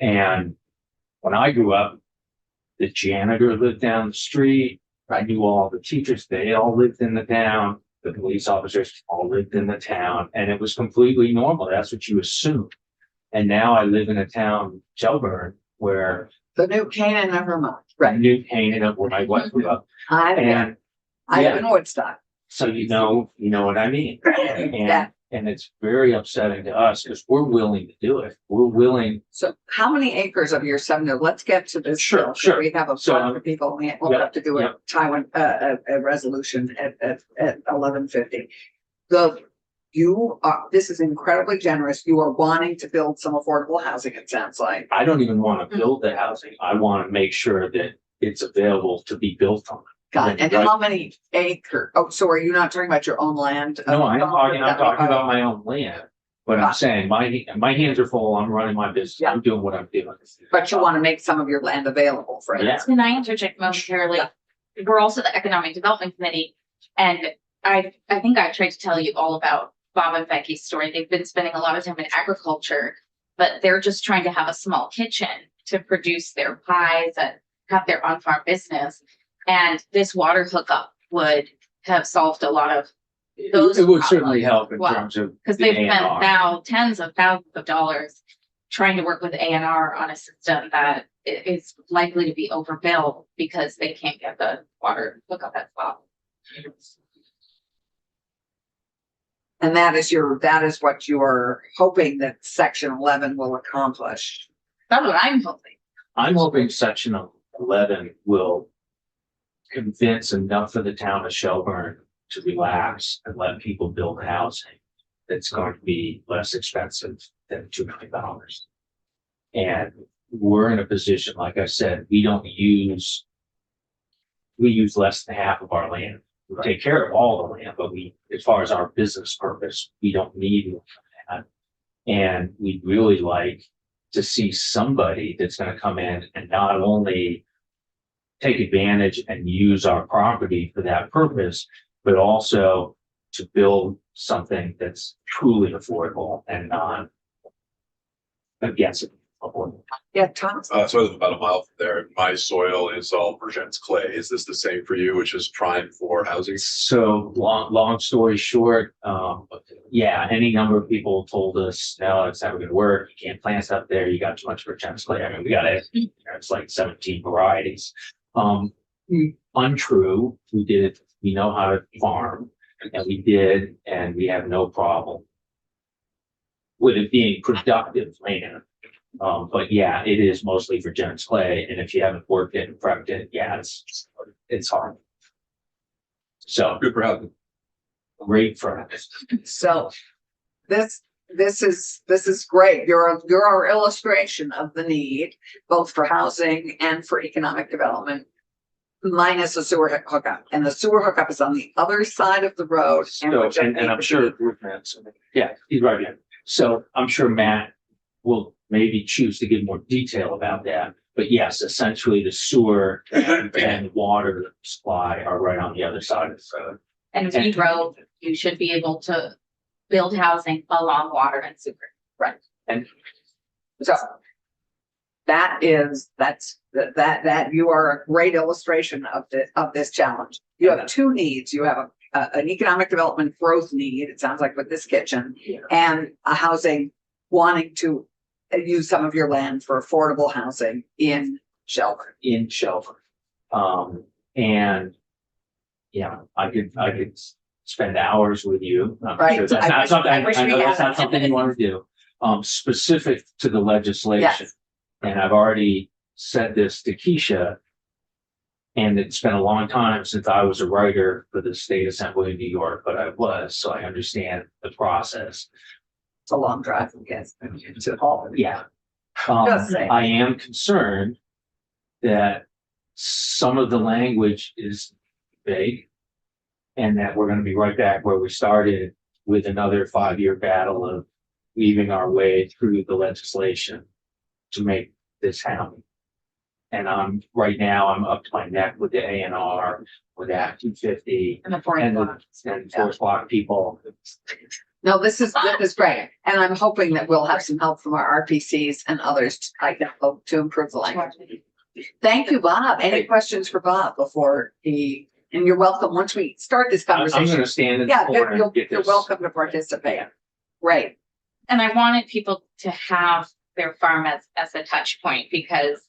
And when I grew up, the janitor lived down the street. I knew all the teachers. They all lived in the town. The police officers all lived in the town. And it was completely normal. That's what you assume. And now I live in a town, Shelburne, where The New Canaan, never mind. New Canaan, where my wife grew up. And I live in Woodstock. so you know what I mean? Yeah. And it's very upsetting to us because we're willing to do it. We're willing. So how many acres of your 70, let's get to this. Sure, bill. sure. We have a So, bunch of people, we'll yeah, have to do a yeah. Taiwan, a resolution at 11:50. This is incredibly generous. You are wanting to build some affordable housing, it sounds like. I don't even want to build the housing. I want to make sure that it's available to be built on. God, and Right. how many acre? Oh, so are you not talking about your own land? No, I'm talking about my own land. But I'm Ah. saying my hands are full. I'm running my business. Yeah. I'm doing what I'm doing. But you want to make some of your land available for it. Yeah. Can I interject momentarily? We're also the Economic Development Committee, and I think I tried to tell you all about Bob and Becky's story. They've been spending a lot of time in agriculture, but they're just trying to have a small kitchen to produce their pies and have their on-farm business. And this water hookup would have solved a lot of those It would certainly problems. help in Well, terms of. Because the they've spent A&R. now tens of thousands of dollars trying to work with A&R on a system that is likely to be overbilled because they can't get the water hookup as well. And that is what you are hoping that section 11 will accomplish. That's what I'm hoping. I'm hoping section 11 will convince enough of the town of Shelburne to relax and let people build housing that's going to be less expensive than $2 million. And we're in a position, like I said, we use less than half of our land. We take care of all the land, but as far as our business purpose, we don't need more than that. And we'd really like to see somebody that's gonna come in and not only take advantage and use our property for that purpose, but also to build something that's truly affordable and not against affordable. Yeah, Thomas. So I live about a mile from there. My soil is all Vergennes clay. Is this the same for you, which is prime for housing? So long story short, yeah, any number of people told us, no, it's never gonna work. You can't plant stuff there. You got too much Vergennes clay. I mean, we got it. It's like 17 varieties. Untrue. We did, we know how to farm and we did, and we have no problem with it being productive land. But yeah, it is mostly Vergennes clay. And if you haven't worked it and prepped it, yeah, it's hard. So Good for housing. great for us. So this is great. You're our illustration of the need, both for housing and for economic development, minus the sewer hookup. And the sewer hookup is on the other side of the road. So, and I'm sure, yeah, he's right here. So I'm sure Matt will maybe choose to give more detail about that. But yes, essentially the sewer and water supply are right on the other side of the road. And if you drove, you should be able to build housing along water and sewer. So that you are a great illustration of this challenge. You have two needs. You have an economic development growth need, it sounds like with this kitchen, and a housing wanting to use some of your land for affordable housing in Shelburne. In Shelburne. And yeah, I could spend hours with you. I'm Right. sure that's I not wish- something, I I wish we know that's had. not something you want to do. Specific to the legislation. Yes. And I've already said this to Keisha. And it's been a long time since I was a writer for the State Assembly of New York, but I was, so I understand the process. It's a long drive from Kansas to Hall. Yeah. Just saying. I am concerned that some of the language is vague. And that we're gonna be right back where we started with another 5-year battle of weaving our way through the legislation to make this happen. And right now, I'm up to my neck with the A&R, with Act 250 And the foreign and bloc. Forest Block people. No, this is great. And I'm hoping that we'll have some help from our RPCs and others to improve the language. Thank you, Bob. Any questions for Bob before and you're welcome, once we start this I'm conversation. gonna stand in the Yeah, corner and get you're this. welcome to participate. Great. And I wanted people to have their farm as a touch point, because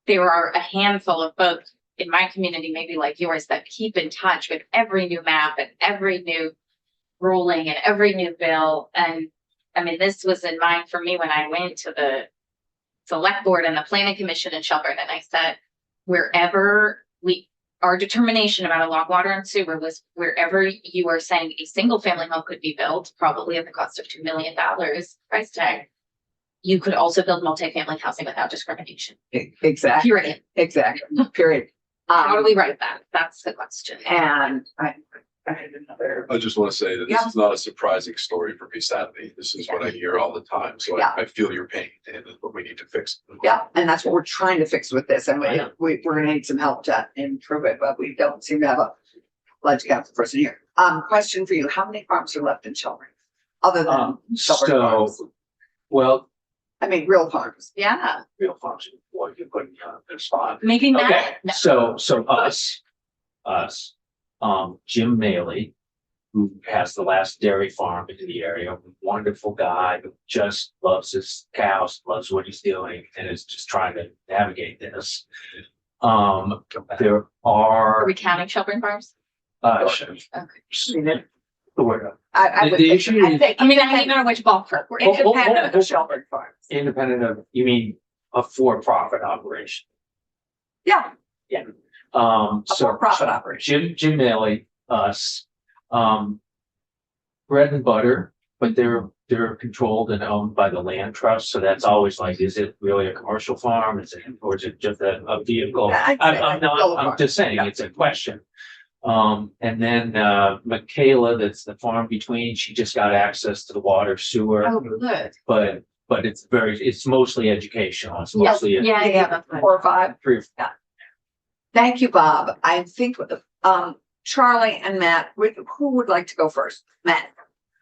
there are a handful of folks in my community, maybe like yours, that keep in touch with every new map and every new ruling and every new bill. And I mean, this was in mind for me when I went to the select board and the planning commission in Shelburne. And I said, our determination about a log water and sewer was wherever you are saying a single family home could be built, probably at the cost of $2 million price tag, you could also build multifamily housing without discrimination. Exactly. Period. Exactly. Period. How do we write that? That's the question. And I had another. I just want to say that this Yeah. is not a surprising story for me, sadly. This is what I hear all the time. So Yeah. I feel your pain and what we need to fix. Yeah, and that's what we're trying to fix with this, and I know. we're gonna need some help to improve it, but we don't seem to have a pledge council person here. Question for you, how many farms are left in Shelburne? Other than Shelburne So, Farms? well, I mean, real farms. Yeah, real function, what you put in the spot. maybe Okay, not. so us, Jim Maley, who has the last dairy farm in the area, wonderful guy who just loves his cows, loves what he's doing, and is just trying to navigate this. There Are are, we counting Shelburne Farms? the word, I would The think- issue I is- think I mean, I don't even know which ballpark we're in. independent of Shelburne Farms. independent of, you mean a for-profit operation? Yeah, a So. for-profit operation. Jim Maley, us, bread and butter, but they're controlled and owned by the land trust. So that's always like, is it really a commercial farm? Or is it just a vehicle? I'd say I'm still a not, farm. I'm just saying, it's a question. And then, Michaela, that's the farm between, she just got access to the water sewer, Oh, good. but it's mostly educational. It's Yeah, mostly. yeah, that's fine. 4 or 5. Three, Thank you, Bob. I think, Charlie and Matt, who would like to go first? Matt,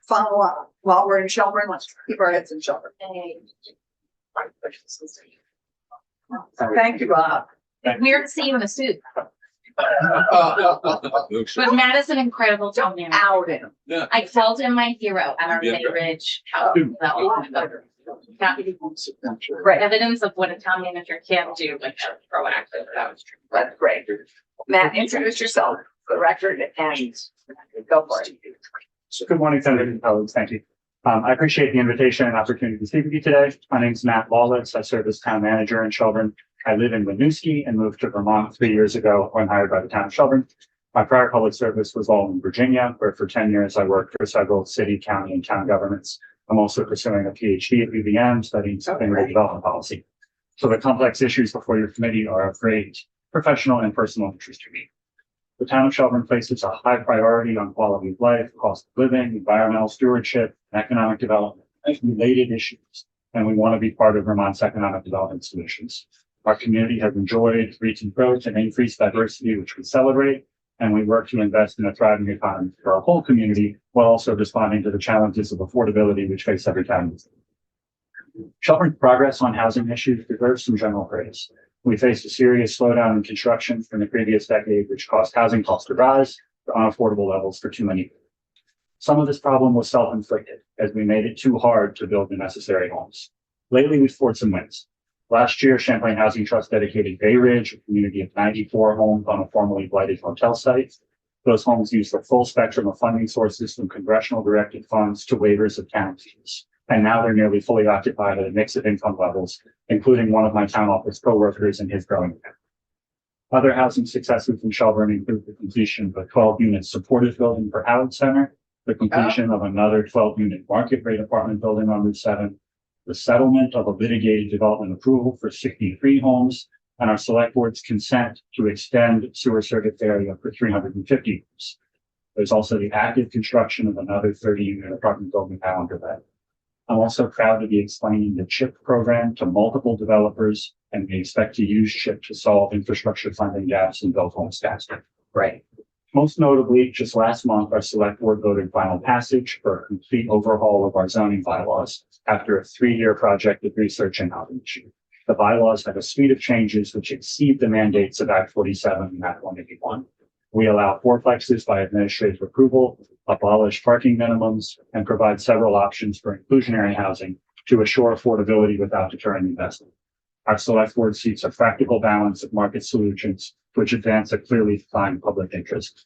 follow up while we're in Shelburne. Let's keep our heads in Shelburne. Thank you, Bob. Weird to see you in a suit, Luke, but Matt is an incredible town manager. Out him. I called him my hero at our Yeah. Bay Ridge house. Right, Evidence of what a town manager can do when they're proactive. That was true. that's great. Matt, introduce yourself for the record and go for it. So good morning, Senator and colleagues. Thank you. I appreciate the invitation and opportunity to speak with you today. My name is Matt Lawless. I serve as town manager in Shelburne. I live in Winooski and moved to Vermont 3 years ago when hired by the town of Shelburne. My prior public service was all in Virginia, where for 10 years I worked for several city, county, and town governments. I'm also pursuing a PhD at UVM studying sustainable development policy. So the complex issues before your committee are of great professional and personal interest to me. The town of Shelburne places a high priority on quality of life, cost of living, environmental stewardship, and economic development, and related issues. And we want to be part of Vermont's economic development solutions. Our community has enjoyed recent growth and increased diversity, which we celebrate, and we work to invest in a thriving economy for our whole community, while also responding to the challenges of affordability which face every town. Shelburne's progress on housing issues deserves some general praise. We faced a serious slowdown in construction in the previous decade, which caused housing costs to rise to unaffordable levels for too many. Some of this problem was self-inflicted, as we made it too hard to build the necessary homes. Lately, we've scored some wins. Last year, Champlain Housing Trust dedicated Bay Ridge, a community of 94 homes on a formerly blighted hotel site. Those homes use the full spectrum of funding sources, from congressional directed funds to waivers of town fees. And now they're nearly fully occupied at a mix of income levels, including one of my town office coworkers and his growing family. Other housing successes in Shelburne include the completion of a 12-unit supportive building for Howard Center, the completion of another 12-unit market rate apartment building on Route 7, the settlement of a litigated development approval for 63 homes, and our select board's consent to extend sewer service area for 350 homes. There's also the active construction of another 30-unit apartment building now underway. I'm also proud to be explaining the CHIP program to multiple developers, and we expect to use CHIP to solve infrastructure funding gaps and build homes faster. Right. Most notably, just last month, our select board voted final passage for a complete overhaul of our zoning bylaws after a 3-year project of research and outreach. The bylaws have a suite of changes which exceed the mandates of Act 47 and Act 181. We allow fourplexes by administrative approval, abolish parking minimums, and provide several options for inclusionary housing to assure affordability without deterring investment. Our select board seeks a practical balance of market solutions which advance a clearly defined public interest.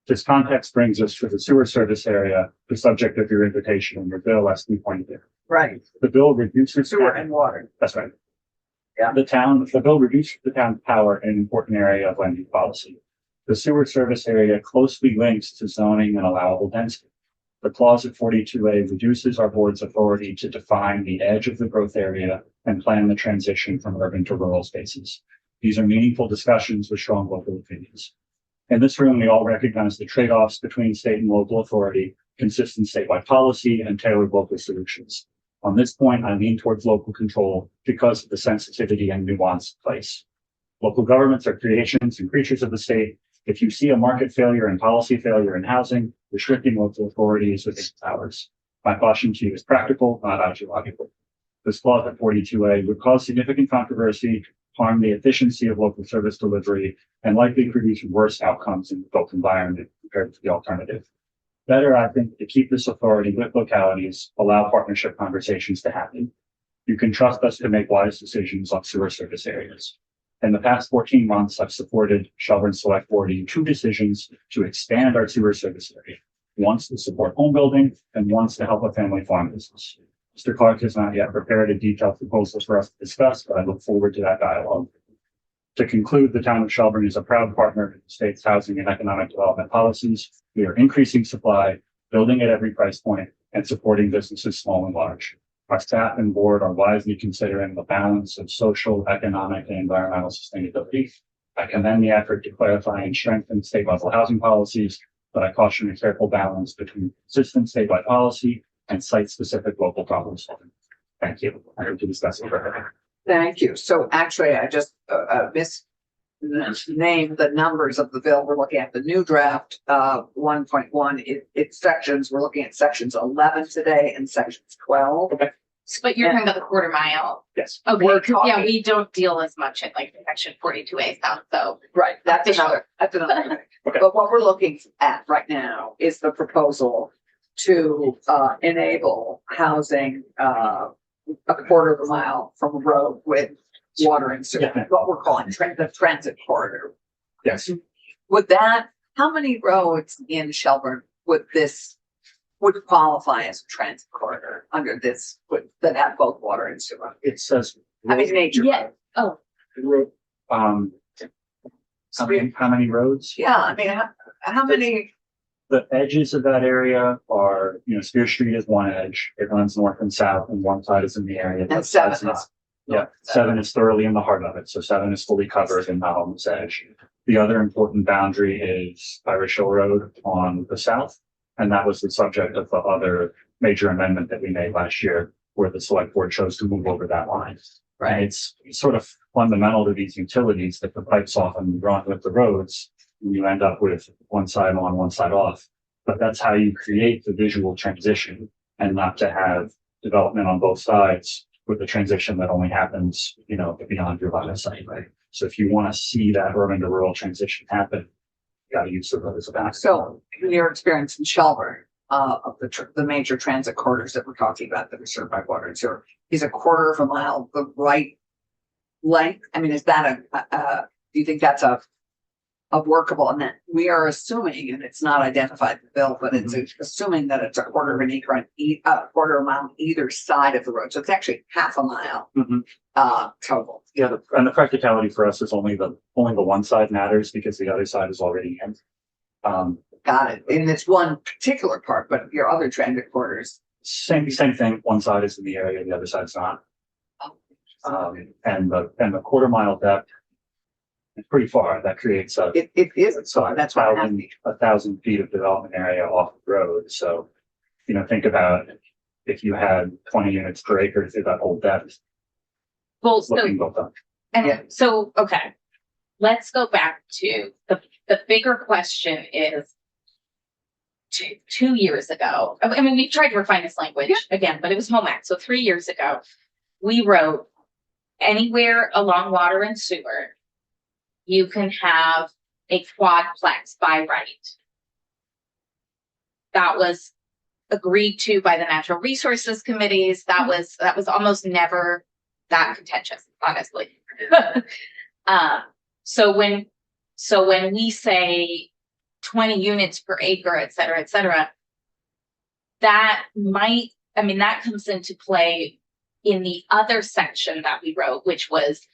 This context brings us to the sewer service area, the subject of your invitation and your bill, as we pointed out. Right. The bill reduces Sewer and water. That's right. Yeah. The bill reduces the town's power in an important area of land use policy. The sewer service area closely links to zoning and allowable density. The clause of 42A reduces our board's authority to define the edge of the growth area and plan the transition from urban to rural spaces. These are meaningful discussions with strong local opinions. In this room, we all recognize the trade-offs between state and local authority, consistent statewide policy, and tailored local solutions. On this point, I lean towards local control because of the sensitivity and nuance of place. Local governments are creations and creatures of the state. If you see a market failure and policy failure in housing, restricting local authority is within ours. My caution to you is practical, not ideological. This clause at 42A would cause significant controversy, harm the efficiency of local service delivery, and likely produce worse outcomes in the built environment compared to the alternative. Better, I think, to keep this authority with localities, allow partnership conversations to happen. You can trust us to make wise decisions on sewer service areas. In the past 14 months, I've supported Shelburne Select Board in 2 decisions to expand our sewer service area. Once to support home building and once to help a family farm business. Mr. Clark has not yet prepared a detailed proposal for us to discuss, but I look forward to that dialogue. To conclude, the town of Shelburne is a proud partner in the state's housing and economic development policies. We are increasing supply, building at every price point, and supporting businesses small and large. Our staff and board are wisely considering the balance of social, economic, and environmental sustainability. I commend the effort to clarify and strengthen state-level housing policies, but I caution a careful balance between consistent statewide policy and site-specific local problem solving. Thank you. I hope to discuss it further. Thank you. So actually, I just misnamed the numbers of the bill. We're looking at the new draft, 1.1. It's sections. We're looking at sections 11 today and sections 12. Okay. But you're talking about the quarter mile. Yes. Okay, We're 'cause, yeah, talking- we don't deal as much in like section 42A stuff, so. Right, that's Official. another thing. Okay. But what we're looking at right now is the proposal to enable housing a quarter of a mile from a road with water and sewer, Yeah. what we're calling the transit corridor. Yes. How many roads in Shelburne would qualify as a transit corridor under this, that have both water and sewer? It says. I mean, nature. Yeah. Oh, How many roads? Yeah, I mean, how many, The edges of that area are, Spear Street is one edge. It runs north and south, and one side is in the area. and the other 7 side's not. is. Yeah, 7 is thoroughly in the heart of it, so 7 is fully covered and not on this edge. The other important boundary is Irish Hill Road on the south, and that was the subject of the other major amendment that we made last year, where the select board chose to move over that line. And it's sort of fundamental to these utilities that the pipes often run with the roads, and you end up with one side on, one side off. But that's how you create the visual transition, and not to have development on both sides with the transition that only happens, beyond your line of sight, right? So if you want to see that urban to rural transition happen, you got to use the road as a back. So in your experience in Shelburne, of the major transit corridors that we're talking about that are served by water and sewer, is a quarter of a mile the right length? I mean, is that do you think that's a workable? And then we are assuming, and it's not identified in the bill, but it's assuming that it's a quarter of an acre and a quarter of a mile on either side of the road. So it's actually half a mile total. Yeah, and the practicality for us is only the one side matters because the other side is already in. Got it. In this one particular part, but your other transit corridors. Same thing. One side is in the area, the other side's not. And the quarter mile depth is pretty far. That creates It is. So that's why I'm asking. 1,000 feet of development area off the road. So, think about if you had 20 units per acre through that whole depth. Well, so, Looking built up. and so, okay. Let's go back to the bigger question is two years ago. I mean, we tried to refine this language again, but it was Home Act. So 3 years ago, we wrote anywhere along water and sewer, you can have a quadplex by right. That was agreed to by the Natural Resources Committees. That was almost never that contentious, honestly. So when we say 20 units per acre, et cetera, that comes into play in the other section that we wrote, which was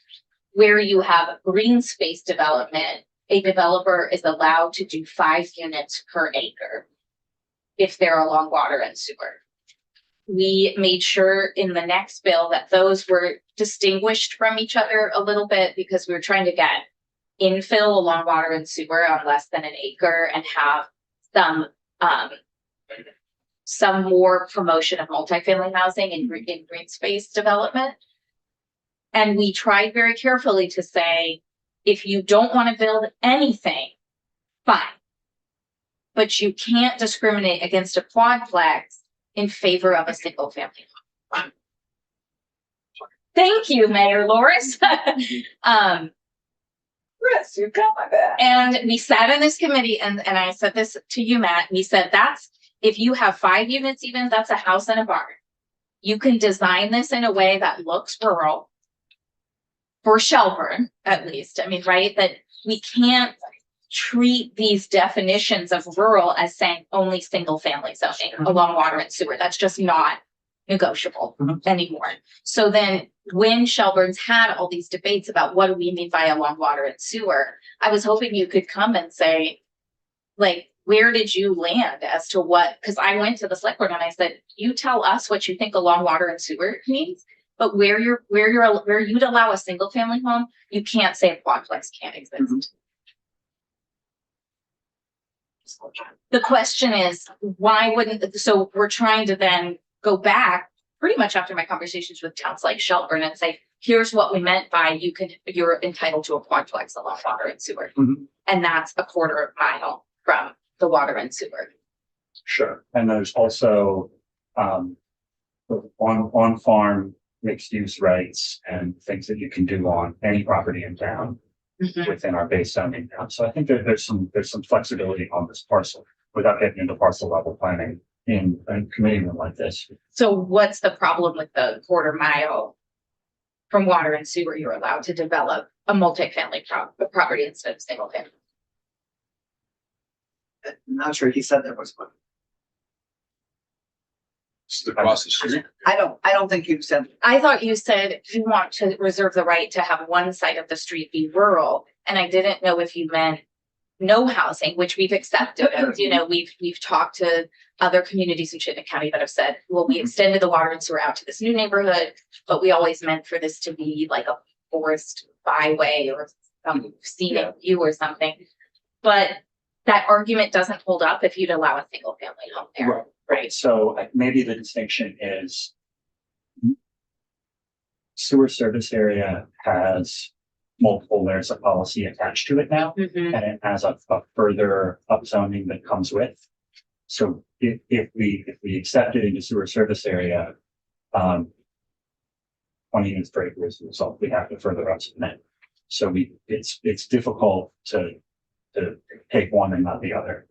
where you have green space development, a developer is allowed to do 5 units per acre if they're along water and sewer. We made sure in the next bill that those were distinguished from each other a little bit because we were trying to get infill along water and sewer on less than an acre and have some more promotion of multifamily housing in green space development. And we tried very carefully to say, if you don't want to build anything, fine. But you can't discriminate against a quadplex in favor of a single family home. Thank you, Mayor Loris. Chris, you got my back. And we sat in this committee and I said this to you, Matt, we said if you have 5 units even, that's a house and a barn. You can design this in a way that looks rural. For Shelburne, at least. I mean, right, that we can't treat these definitions of rural as saying only single family zoning along water and sewer. That's just not negotiable anymore. So then when Shelburne's had all these debates about what do we mean by along water and sewer, I was hoping you could come and say, like, where did you land as to what, because I went to the select board and I said, you tell us what you think along water and sewer means, but where you'd allow a single family home, you can't say a quadplex can't exist. The question is, why wouldn't, so we're trying to then go back pretty much after my conversations with towns like Shelburne and say, here's what we meant by you're entitled to a quadplex along water and sewer. And that's a 1/4 mile from the water and sewer. Sure. And there's also on farm mixed use rights and things that you can do on any property in town within our base zoning now. So I think there's some flexibility on this parcel without getting into parcel level planning in a committee room like this. So what's the problem with the 1/4 mile from water and sewer? You're allowed to develop a multifamily property instead of single family. I'm not sure he said there was one. It's across the street. I don't think you said. I thought you said you want to reserve the right to have one side of the street be rural, and I didn't know if you meant no housing, which we've accepted. You know, we've talked to other communities in Chittenden County that have said, well, we extended the water and sewer out to this new neighborhood, but we always meant for this to be like a forest byway or some scenic view or something. But that argument doesn't hold up if you'd allow a single family home there. Right. So maybe the distinction is sewer service area has multiple layers of policy attached to it now, and it has a further upzoning that comes with. So if we accept it into sewer service area, 20 units per acre is the result. We have to further upzone it. So it's difficult to take one and not the other.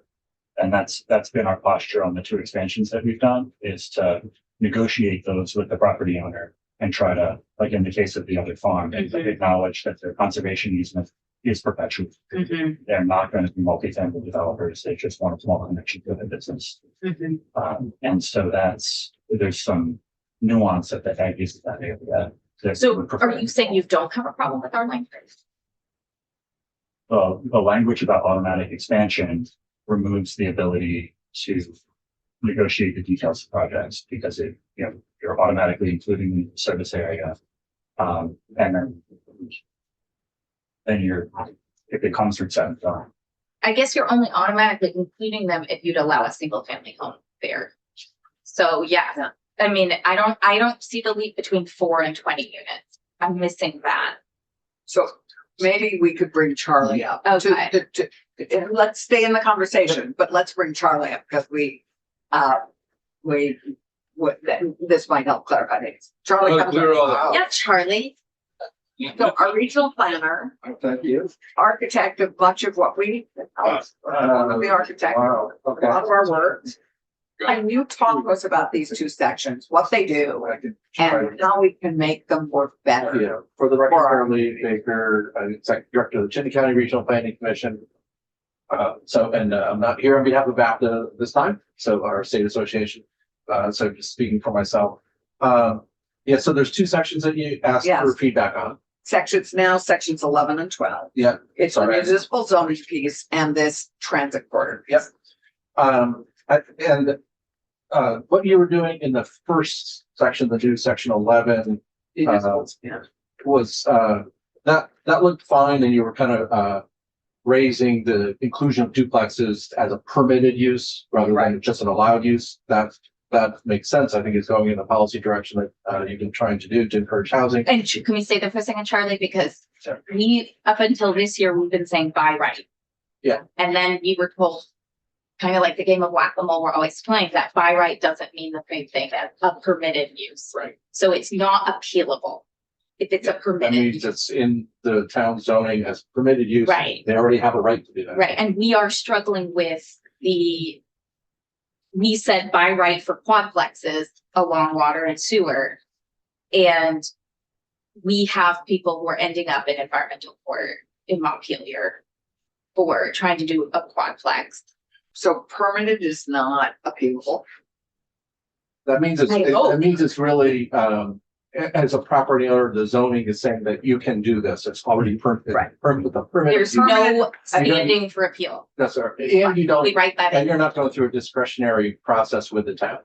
And that's been our posture on the 2 expansions that we've done, is to negotiate those with the property owner and try to, like in the case of the other farm, acknowledge that their conservation easement is perpetual. They're not going to be multifamily developers. They just want a small connection to their business. And so there's some nuance at the edges of that area. So are you saying you don't have a problem with our language? The language about automatic expansion removes the ability to negotiate the details of projects because you're automatically including the service area. And then if it comes through 7 times. I guess you're only automatically including them if you'd allow a single family home there. So yeah, I mean, I don't see the leap between 4 and 20 units. I'm missing that. So maybe we could bring Charlie up. Okay. Let's stay in the conversation, but let's bring Charlie up because this might help clarify things. Charlie comes Clear all up. Yeah, Charlie. So our regional planner, Thank you. architect of much of what we, the architect, Wow, a okay. lot of our work. Can you talk to us about these two sections, what they do I could try and how we can make them work better? Yeah, for the record, For our Charlie Baker, Executive Director of the Chittenden County Regional Planning Commission. I'm not here on behalf of BAFTA this time, so our state association. So just speaking for myself. So there's two sections that you asked Yes. for feedback on. Sections 11 and 12. Yeah. It's the Sorry. municipal zoning piece and this transit corridor. Yep. What you were doing in the first section, the new section 11, was, that looked fine, and you were kind of, raising the inclusion of duplexes as a permitted use rather than just an allowed use. That makes sense. I think it's going in the policy direction that, you've been trying to do to encourage housing. And can we say that for a second, Charlie? Because Sure. up until this year, we've been saying by right. Yeah. And then we were told, kind of like the game of whack-a-mole, we're always playing, that by right doesn't mean the same thing as a permitted use. Right. So it's not appealable if it's a That permitted means use. it's in the town zoning as permitted use. Right. They already have a right to do that. Right, and we are struggling with we said by right for quadplexes along water and sewer. And we have people who are ending up in environmental court in Montpelier for trying to do a quadplex. So permitted is not appealable. That means it's really, as a property owner, the zoning is saying that you can do this. It's already permitted. Right. There's no standing for appeal. That's right. And you don't, We write that and in. you're not going through a discretionary process with the town.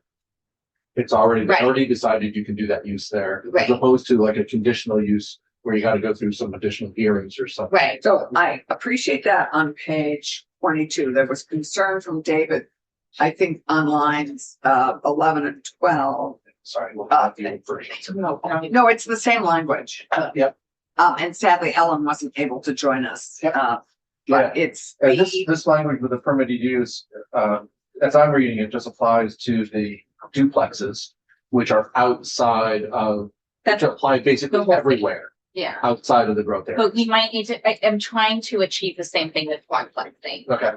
It's already Right. decided you can do that use there, as Right. opposed to like a conditional use where you gotta go through some additional hearings or something. Right, So I appreciate that on page 22. There was concern from David, I think on lines 11 and 12. Sorry. We'll Uh, have the version. No, it's the same language. Yep. And sadly, Ellen wasn't able to join us. Yep. But it's And this language with the permitted use, as I'm reading it, just applies to the duplexes, which are outside of, which apply basically The whole thing. everywhere yeah. outside of the growth area. But we might need to, I'm trying to achieve the same thing with quadplexing. Okay.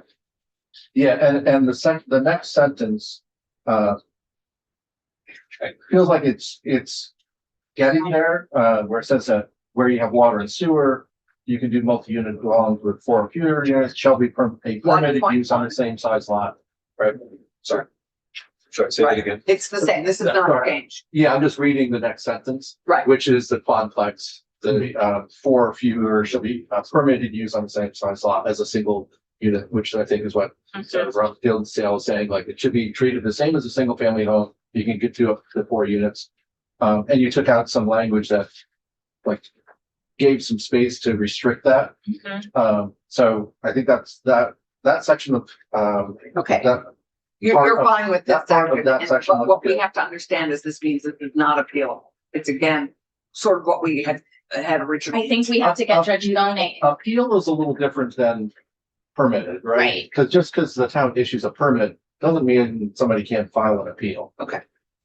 Yeah, and the next sentence, it feels like it's getting there, where it says that where you have water and sewer, you can do multi-unit dwellings with 4 or fewer units shall be a permitted use on the same size lot, right? Sorry. Sorry, say that again. It's the same. This is not a change. Yeah, I'm just reading the next sentence. Right. Which is the quadplex, the 4 or fewer shall be permitted use on the same size lot as a single unit, which I think is what Rob Field Sale is saying, like it should be treated the same as a single family home. You can get to up to 4 units. And you took out some language that like gave some space to restrict that. So I think that's that section of Okay. that You're fine with this that part of section. that And section What looks we good. have to understand is this means it is not appealable. It's again, sort of what we had originally. I think we have to get Judge zoning. appeal is a little different than permitted, right? Right. Because the town issues a permit doesn't mean somebody can't file an appeal. Okay.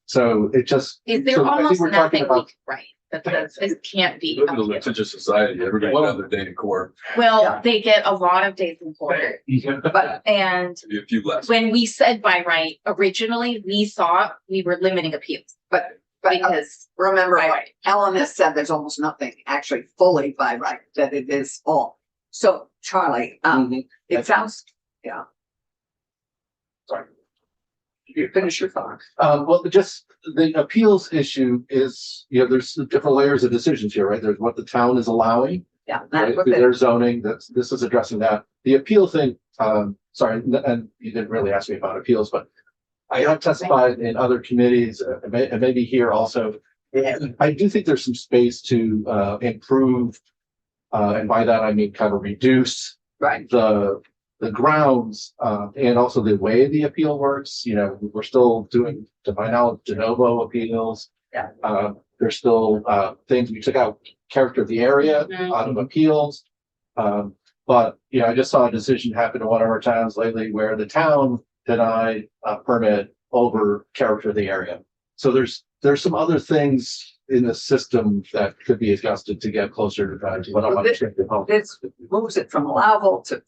So it just. Is there so I think almost we're talking nothing we about- could write that says this can't be? Live in a litigious society, everybody got their day in court, Well, Yeah. they get a lot of days in court. But And maybe a few less. when we said by right, originally, we thought we were limiting appeals but because remember, by what right. Ellen has said there's almost nothing actually fully by right, that it is all. So Charlie, Mhm. it sounds, Sorry. you finish your thought. Well, just the appeals issue is, there's different layers of decisions here, right? There's what the town is allowing. Yeah. Right, That's what through it- their zoning, this is addressing that. The appeal thing, sorry, and you didn't really ask me about appeals, but I have testified in other committees, and maybe here also. I do think there's some space to improve, and by that I mean kind of reduce Right. the the grounds, and also the way the appeal works, you know, we're still doing, to my knowledge, de novo appeals. Yeah. There's still, things, we took out character of the area Mhm. out of appeals. But, you know, I just saw a decision happen in one of our towns lately where the town denied a permit over character of the area. So there's some other things in the system that could be adjusted to get closer to what I'm understanding. This moves it from allowable to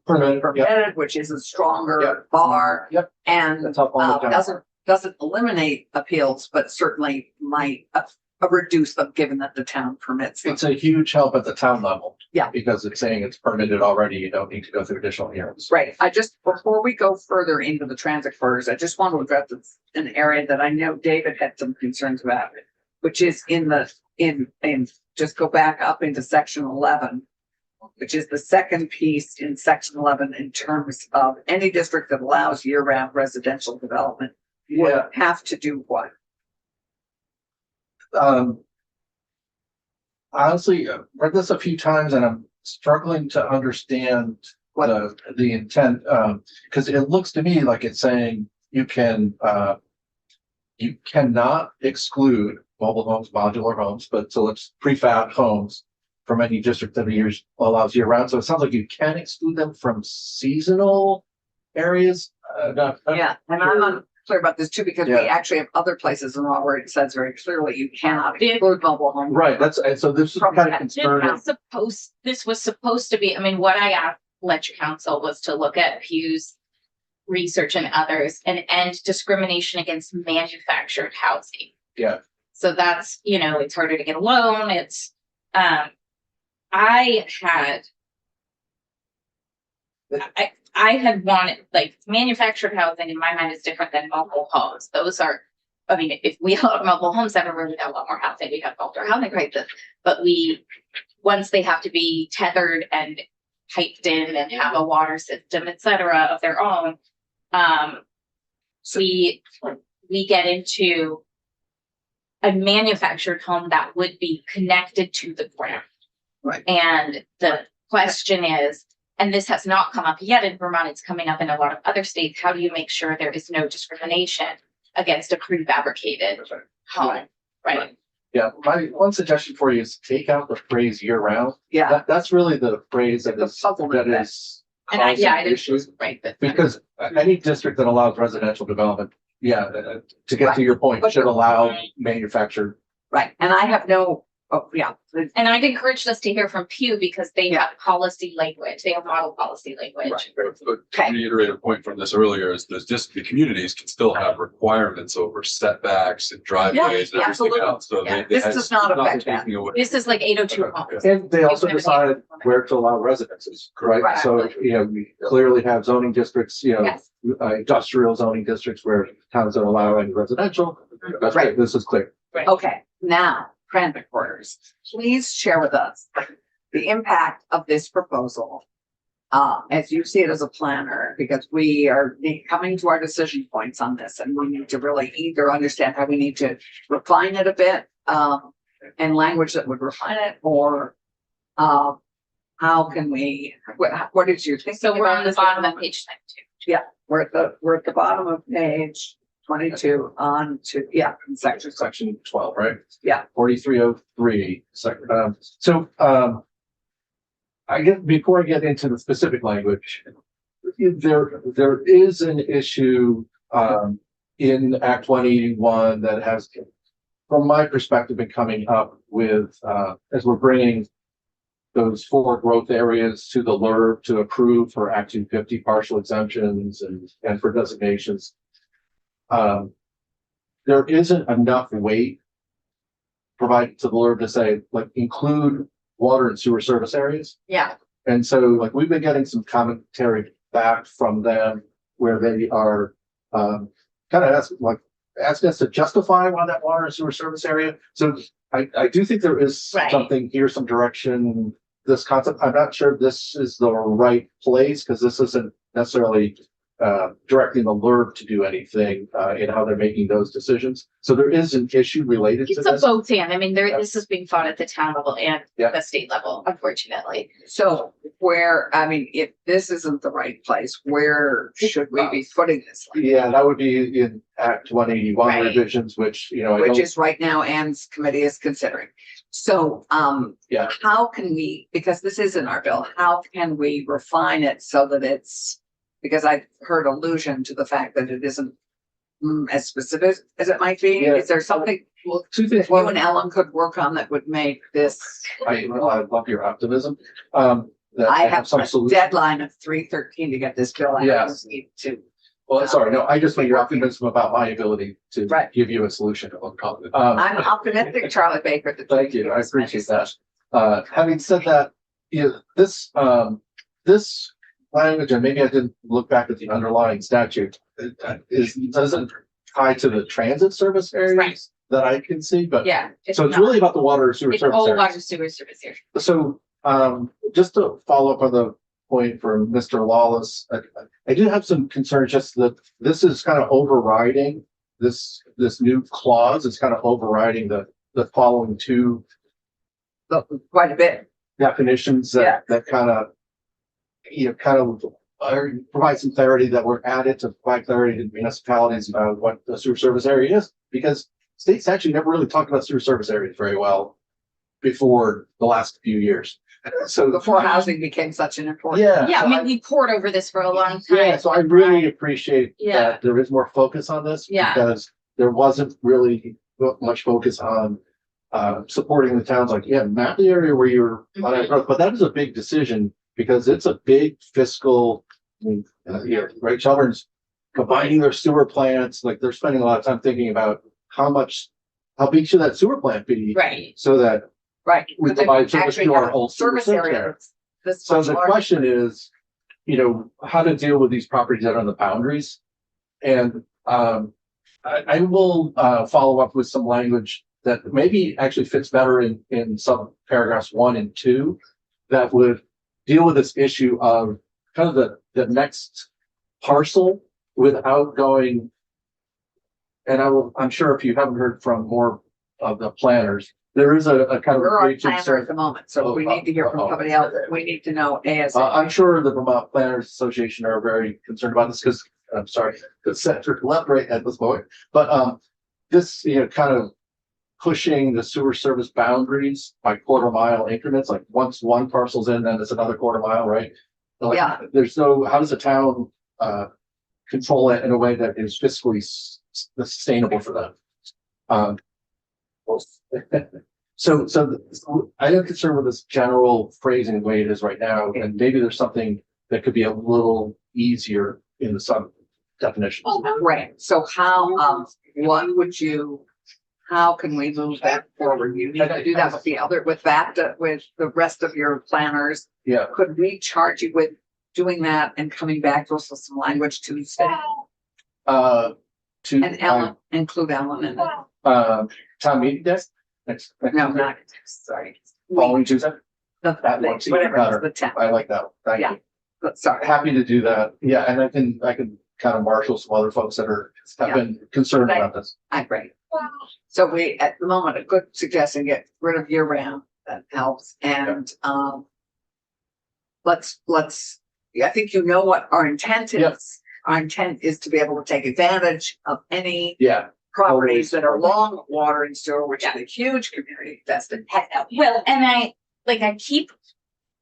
Permit, yeah, permitted, which is a Yeah. stronger bar. Yep. And that's up on the town. doesn't eliminate appeals, but certainly might reduce them, given that the town permits them. It's a huge help at the town level. Yeah. Because it's saying it's permitted already, you don't need to go through additional hearings. Right, before we go further into the transit corridors, I just want to address an area that I know David had some concerns about, which is just go back up into section 11, which is the second piece in section 11 in terms of any district that allows year-round residential development would Yeah. have to do what? Honestly, I've read this a few times and I'm struggling to understand the intent, because it looks to me like it's saying you cannot exclude mobile homes, modular homes, but so let's prefab homes from any district that allows year round. So it sounds like you can exclude them from seasonal areas. Yeah, and I'm unclear about this too, because we Yeah. actually have other places in law where it says very clearly you cannot exclude mobile homes. Right, and so this is kind of concerning. This was supposed to be, I mean, what I asked Letcher Council was to look at Pew's research and others and end discrimination against manufactured housing. Yeah. So that's, you know, it's harder to get a loan. I had wanted, like, manufactured housing in my mind is different than mobile homes. Those are, I mean, if we allowed mobile homes everywhere, we'd have a lot more housing, we'd have older housing crisis. But once they have to be tethered and piped in and have a water system, et cetera, of their own, we get into a manufactured home that would be connected to the ground. Right. And the question is, and this has not come up yet in Vermont, it's coming up in a lot of other states, how do you make sure there is no discrimination against a prefabricated home? Right. Yeah, my one suggestion for you is take out the phrase year round. Yeah, That's really the phrase that The is, supplement that that. is And I causing didn't, issues. right, but. Because any district that allows residential development, to get to your point, But- should allow manufactured. right, and I have And I'd encourage us to hear from Pew because they Yeah. have policy language, they have model policy language. But to Okay. reiterate a point from this earlier is there's just the communities can still have requirements over setbacks and driveways and everything absolutely. else. So Yeah. This does not affect that. taking away- This is like 802 homes. And they also You've never decide seen it. where to allow residences, right? Right. So, you know, we clearly have zoning districts, Yes. industrial zoning districts where towns don't allow any residential. That's Right. great, this is clear. Okay, now, transit corridors, please share with us the impact of this proposal. As you see it as a planner, because we are coming to our decision points on this, and we need to really either understand how we need to refine it a bit, and language that would refine it, or how can we, what is your thinking? So we're about on the this? bottom of page 92. We're at the bottom of page 22 on to, Section 12, right? Yeah. 4303, I guess before I get into the specific language, there is an issue, in Act 181 that has, from my perspective, been coming up with, as we're bringing those 4 growth areas to the LURB to approve for Act 250 partial exemptions and for designations. There isn't enough weight provided to the LURB to say, like, include water and sewer service areas. Yeah. And so, like, we've been getting some commentary back from them where they are, kind of asking us to justify why that water and sewer service area. So I do think there is Right. something here, some direction, this concept. I'm not sure this is the right place because this isn't necessarily directing the LURB to do anything, in how they're making those decisions. So there is an issue related to It's a this. both and. I mean, Yeah. this is being fought at the town level and Yeah. the state level, unfortunately. So if this isn't the right place, where should we be putting this? Yeah, that would be in Act 181 Right. revisions, which, you know, I Which don't, is right now Ann's committee is considering. So, Yeah. how can we, because this is in our bill, how can we refine it so that it's, because I've heard allusion to the fact that it isn't as specific as it might be. Yeah. Is there something well, two things. that you and Ellen could work on that would make this? I love your optimism. That I they have some a solution. deadline of 3/13 to get this bill. out. I Yeah. just need to. Well, sorry, no, I just want your optimism about my ability to Right. give you a solution. I'm optimistic, Charlie Baker. that- Thank you. I appreciate that. Having said that, this language, and maybe I didn't look back at the underlying statute, doesn't tie to the transit service Right. areas that I can see, but Yeah. so it's not. really about the water sewer It's service all areas. water sewer service here. So, just to follow up on the point from Mr. Lawless, I do have some concerns just that this is kind of overriding this new clause. It's kind of overriding the following two Quite a bit. definitions Yeah. that kind of, provide some clarity that were added to provide clarity to municipalities about what the sewer service area is, because states actually never really talked about sewer service areas very well before the last few years. So Before housing became such an important. Yeah. Yeah, so I mean, we poured over this for a long time. Yeah, so I really appreciate Yeah. that there is more focus on this. Yeah. Because there wasn't really much focus on supporting the towns, like, yeah, map the area where you're on that growth, but that is a big decision because it's a big fiscal, right, Shelburne's combining their sewer plants, like they're spending a lot of time thinking about how big should that sewer plant be? Right. So that Right. we But they provide service actually to our have a whole service area. that's this So much the larger. question is, how to deal with these properties that are on the boundaries. And I will follow up with some language that maybe actually fits better in some paragraphs 1 and 2 that would deal with this issue of kind of the next parcel without going. And I'm sure if you haven't heard from more of the planners, there is a kind of. We're on big planner concern. at the moment, so we need to hear from somebody else. We need to know ASAP. I'm sure the Vermont Planners Association are very concerned about this because, I'm sorry, the center left right at this point. But this, kind of pushing the sewer service boundaries by quarter mile increments, like once one parcel's in, then it's another quarter mile, right? Like, Yeah. how does a town control it in a way that is fiscally sustainable for them? So I am concerned with this general phrasing the way it is right now, and maybe there's something that could be a little easier in the sub definitions. Right, so how can we move that forward? You need to do that with with the rest of your planners. Yeah, Could we charge you with doing that and coming back to us with some language Tuesday? And Ellen, include Ellen in it. town meeting day, next No, Tuesday? not, sorry. Following Tuesday? The- That works even Whatever, better. it's the 10th. I like that. Thank Yeah. you. But sorry, Happy to do that. Yeah, and I can kind of marshal some other folks that have been concerned about this. I agree. So we, at the moment, a good suggestion, get rid of year round, that helps, and, I think you know what our intent Yep. is. Our intent is to be able to take advantage of any Yeah, properties that are along water and sewer, which is a huge community investment. Well, and I keep,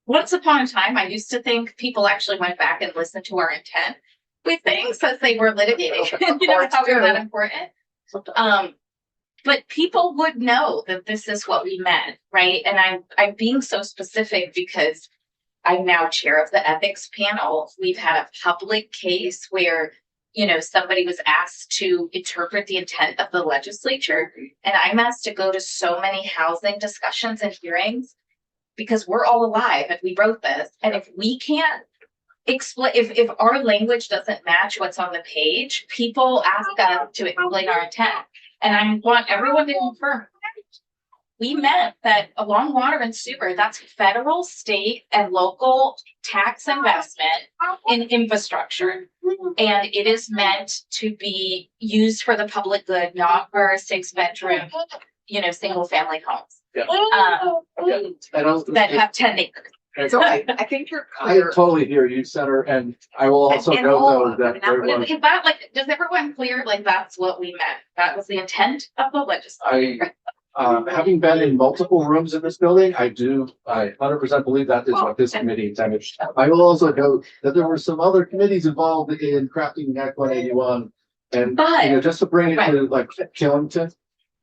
once upon a time, I used to think people actually went back and listened to our intent with things as they were litigating, how we're that important. But people would know that this is what we meant, right? And I'm being so specific because I'm now chair of the ethics panel. We've had a public case where, somebody was asked to interpret the intent of the legislature. And I'm asked to go to so many housing discussions and hearings because we're all alive and we wrote this. And if we can't explain, if our language doesn't match what's on the page, people ask us to explain our intent. And I want everyone to confirm we meant that along water and sewer, that's federal, state, and local tax investment in infrastructure. And it is meant to be used for the public good, not for 6-bedroom, single family homes. Yeah. Um, that have 10 acres. So I think you're I clear. totally hear you, Senator, and I will also And note all though of that it, there not was, Is that like, does everyone clear, like, that's what we meant? That was the intent of the legislature. having been in multiple rooms in this building, I 100% believe that is what this committee intended. I will also note that there were some other committees involved in crafting Act 181. And, But- just to bring it to like Killington,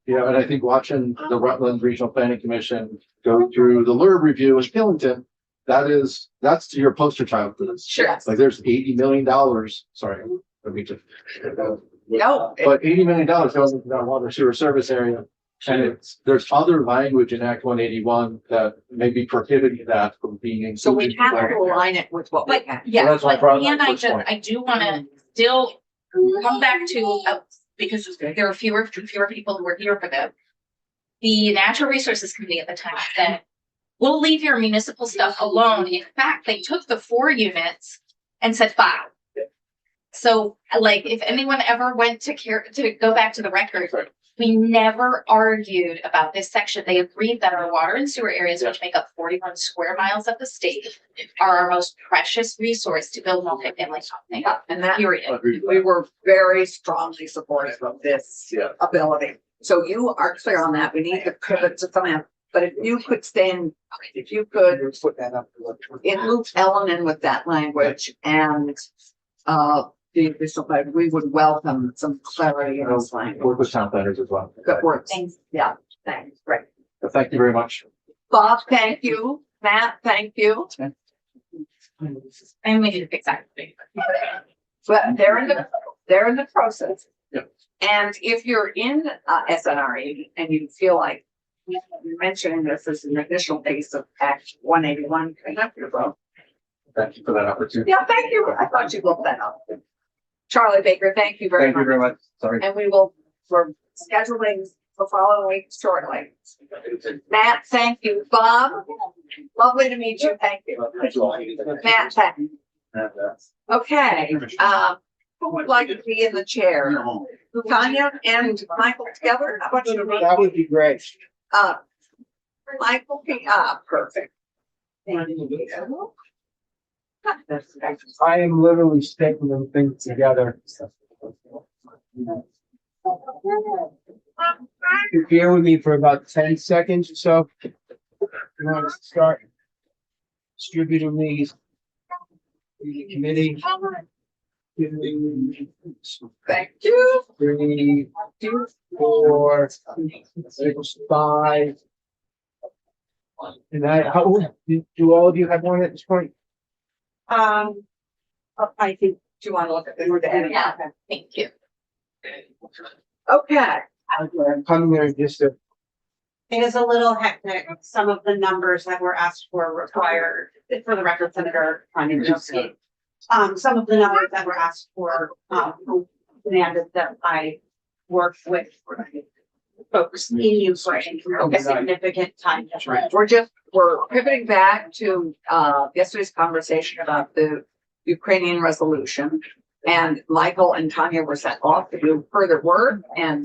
and I think watching the Rutland Regional Planning Commission go through the LURB review in Killington, that's your poster child for this. Sure. Like there's $80 million, sorry, let me just. No, But $80 million goes into that water sewer service area. And there's other language in Act 181 that may be prohibiting that from being included. so we have to align it with what we But have. yeah, that's why I but brought up and my I first just, point. I do wanna still come back to, because there are fewer people who were here for them. The Natural Resources Committee at the time said, we'll leave your municipal stuff alone. In fact, they took the 4 units and said 5. So like, if anyone ever went to go back to the record, we never argued about this section. They agreed that our water and sewer areas, which make up 41 square miles of the state, are our most precious resource to build multifamily housing. Yeah, and that, Period. we were very strongly supportive of this Yeah. ability. So you are clear on that. We need to pivot to something else. But if you could Put that up. include Ellen in with that language and, the official, but we would welcome some clarity in this Work language. with town planners as well. Good work. Thanks. Yeah, thanks. Great. But thank you very much. Bob, thank you. Matt, thank you. And we need to fix that. But they're in the process. Yep. And if you're in SNRE and you feel like you're mentioning this as an additional piece of Act 181, connect your vote. Thank you for that opportunity. Yeah, thank you. I thought you looked that up. Charlie Baker, thank you very Thank you much. very much. Sorry. And we're scheduling the following week shortly. Matt, thank you. Bob, lovely to meet you. Thank you. Matt, thank you. Okay, who would like to be in the chair? Tanya and Michael together? How about you? That would be great. Michael, perfect. I am literally stapling things together. You bear with me for about 10 seconds or so. You want to start distributing these to the committee. Thank you. 3, 4, 5. And do all of you have one at this point? I think, do you want to look at this? Yeah, thank you. Okay, I'm coming there in just a. It is a little hectic. Some of the numbers that were asked for required, for the record, Senator Tanya Milewski. Some of the numbers that were asked for, demanded that I work with folks in Ukraine for a significant time difference. we're pivoting back to, yesterday's conversation about the Ukrainian resolution. And Michael and Tanya were sent off to do further work and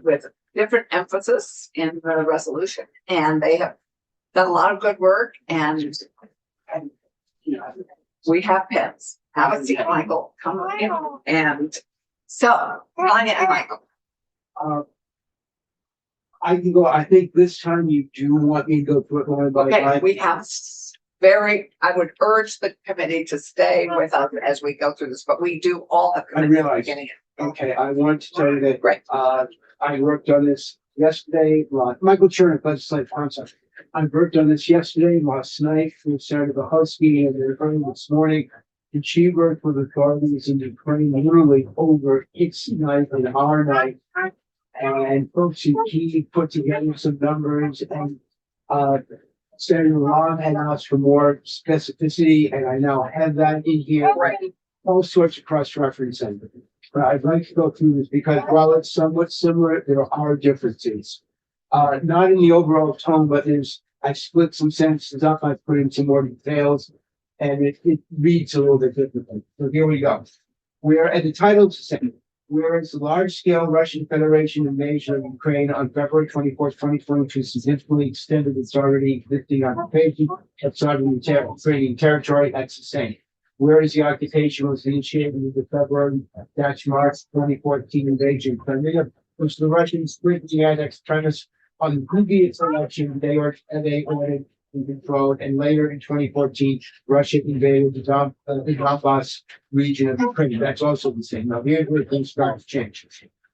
with different emphasis in the resolution. And they have done a lot of good work and we have pens. Have a seat, Michael. Come on in. And so, Tanya and Michael. I can go, I think this time you do want me to go through it line by Okay, line. we have I would urge the committee to stay with us as we go through this, but we do all have. I realize. Okay, I want to tell you that. Great. I worked on this yesterday, Michael Chernick, legislative counsel. I worked on this yesterday, last night, with Senator Husky and early this morning. And she worked with authorities in Ukraine literally over its night and our night. And folks in Kyiv put together some numbers and, Senator Ron had asked for more specificity, and I now have that in here. Right. All sorts of cross-referencing. But I'd like to go through this because while it's somewhat similar, there are differences. not in the overall tone, but I split some sentences up, I put in some more details, and it reads a little bit differently. So here we go. We're at the title of the sentence. Whereas the large-scale Russian Federation invasion of Ukraine on February 24th, 2022 significantly extended its already existing occupation of southern Ukrainian territory at Susanne. Whereas the occupation was initiated with the February-March 2014 invasion of Crimea, which the Russians quickly annexed premise on the previous election, they ordered and controlled, and later in 2014, Russia invaded the Donbass region of Ukraine. That's also the same. Now, here's where things start to change.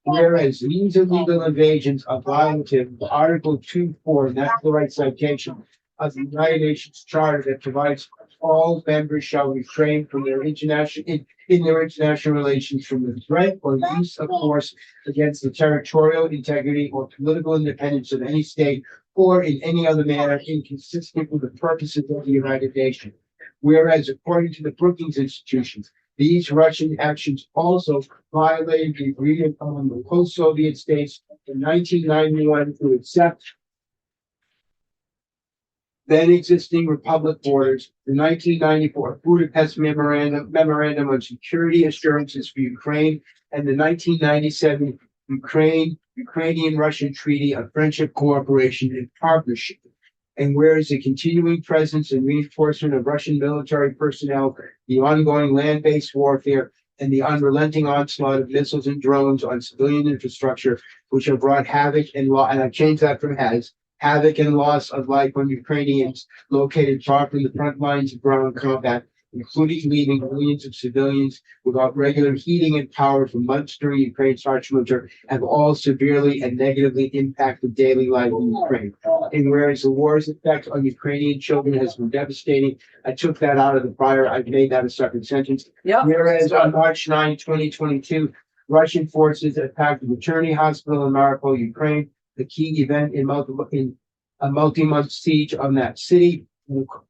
Whereas these illegal invasions are violative of Article 2.4, and that's the right citation, of the United Nations Charter that provides all members shall refrain from their international in their international relations from the threat or use of force against the territorial integrity or political independence of any state or in any other manner inconsistent with the purposes of the United Nations. Whereas according to the Brookings Institution, these Russian actions also violated the agreement among the post-Soviet states in 1991 to accept then existing republic borders, the 1994 Budapest Memorandum on Security Assurances for Ukraine, and the 1997 Ukrainian-Russian Treaty of Friendship, Cooperation, and Partnership. And whereas the continuing presence and reinforcement of Russian military personnel, the ongoing land-based warfare, and the unrelenting onslaught of missiles and drones on civilian infrastructure, which have brought havoc and I changed that from havoc and loss of life on Ukrainians located far from the front lines of ground combat, including leaving millions of civilians without regular heating and power for months during Ukraine's harsh winter, have all severely and negatively impacted daily life in Ukraine. And whereas the war's effect on Ukrainian children has been devastating, I took that out of the prior, I made that a separate sentence. Yep. Whereas on March 9, 2022, Russian forces attacked the maternity hospital in Mariupol, Ukraine, the key event in a multi-month siege on that city,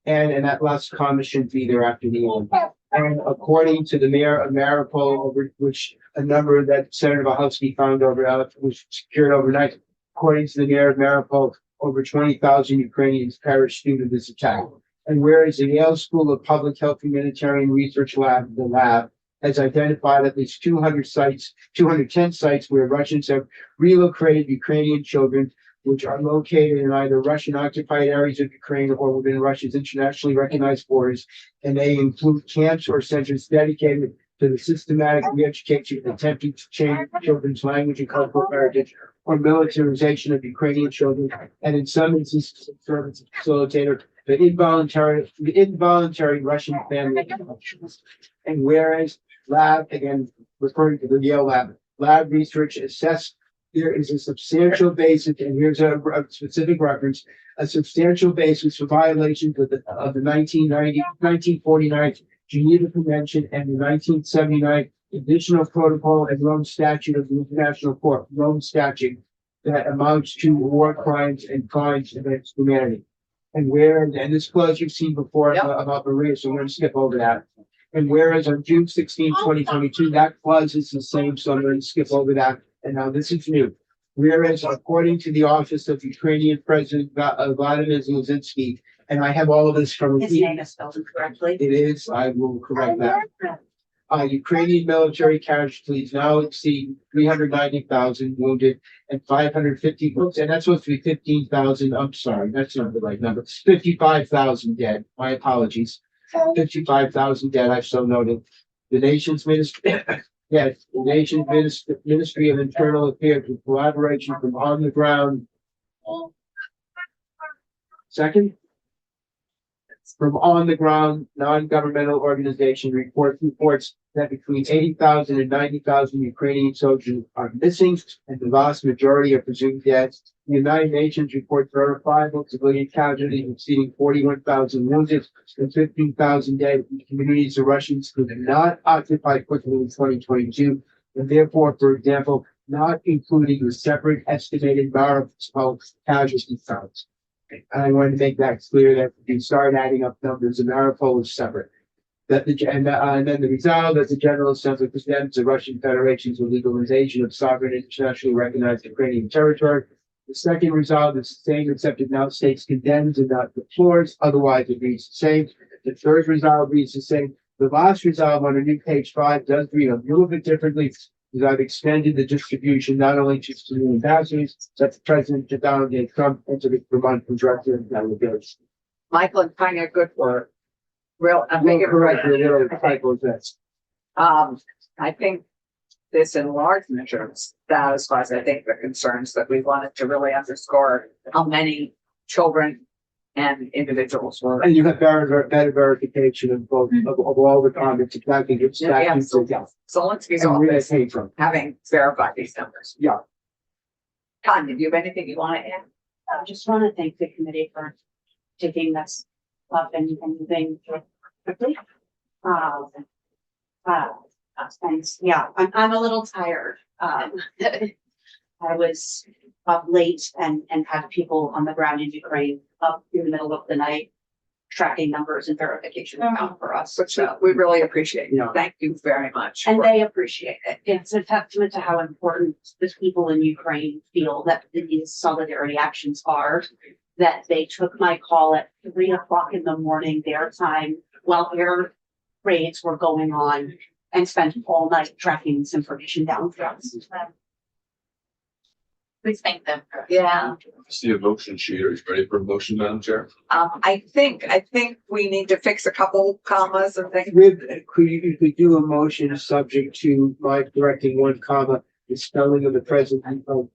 and that last comment shouldn't be there after the end. And according to the mayor of Mariupol, which a number that Senator Wachowski found was secured overnight, according to the mayor of Mariupol, over 20,000 Ukrainians perished due to this attack. And whereas the Yale School of Public Health Humanitarian Research Lab, the lab, has identified at least 210 sites where Russians have relocated Ukrainian children, which are located in either Russian occupied areas of Ukraine or within Russia's internationally recognized borders. And they include camps or centers dedicated to the systematic re-education attempting to change children's language and cultural heritage or militarization of Ukrainian children. And in some instances, serve as a facilitator the involuntary Russian family adoptions. And whereas lab, again, referring to the Yale lab research assessed there is a substantial basis, and here's a specific reference, a substantial basis for violations of the 1949 Geneva Convention and the 1979 Additional Protocol and Rome Statute of the International Court, Rome Statute, that amounts to war crimes and crimes against humanity. And this clause you've seen before about Maria, so I'm going to skip over that. And whereas on June 16, 2022, that clause is the same, so I'm going to skip over that. And now this is new. Whereas according to the office of Ukrainian President Vladimir Zelensky, and I have all of this from His name is spelled incorrectly. It is, I will correct that. Ukrainian military casualties now exceed 390,000 wounded and 550, and that's supposed to be 15,000. I'm sorry, that's not the right number. 55,000 dead. My apologies. 55,000 dead, I've so noted. The nation's ministry. Yes, the nation's Ministry of Internal Affairs with collaboration from on the ground. Second, from on the ground, non-governmental organization reports that between 80,000 and 90,000 Ukrainian soldiers are missing, and the vast majority are presumed dead. The United Nations reports verifiable civilian casualties exceeding 41,000 wounded and 15,000 dead in communities of Russians who did not occupy quickly in 2022, and therefore, for example, not including the separate estimated Mariupol casualty counts. And I wanted to make that clear that if you start adding up numbers, the Mariupol is separate. And then the result that the General Assembly condemns the Russian Federation's illegal invasion of sovereign internationally recognized Ukrainian territory. The second resolve is the same, except it now states condemns and not deplores, otherwise it reads the same. The third resolve reads the same. The last resolve on a new page 5 does read a little bit differently, because I've extended the distribution not only to civilian ambassadors, but the President Donald J. Trump and to the Vermont Director of Delegation. Michael and Tanya, good work. Real, I think. Correct, there are typos there. I think this in large measure satisfies, I think, the concerns that we wanted to really underscore how many children and individuals were. And you have better verification of both, of all the comments, exactly, which statutes and Zelensky's and where they office came from. having verified these numbers. Yeah. Tanya, do you have anything you want to add? I just want to thank the committee for taking this up and moving quickly. Thanks. Yeah, I'm a little tired. I was up late and had people on the ground in Ukraine up in the middle of the night tracking numbers and verification out for us. Which we really appreciate. Yeah. Thank you very much. And they appreciate it. It's a testament to how important the people in Ukraine feel that these solidarity actions are. That they took my call at 3 o'clock in the morning, their time, while air raids were going on, and spent all night tracking this information down for us. Please thank them. Yeah. See a motion sheet. Are you ready for a motion, Madam Chair? I think we need to fix a couple commas and things. Could you do a motion subject to my correcting one comma, the spelling of the president of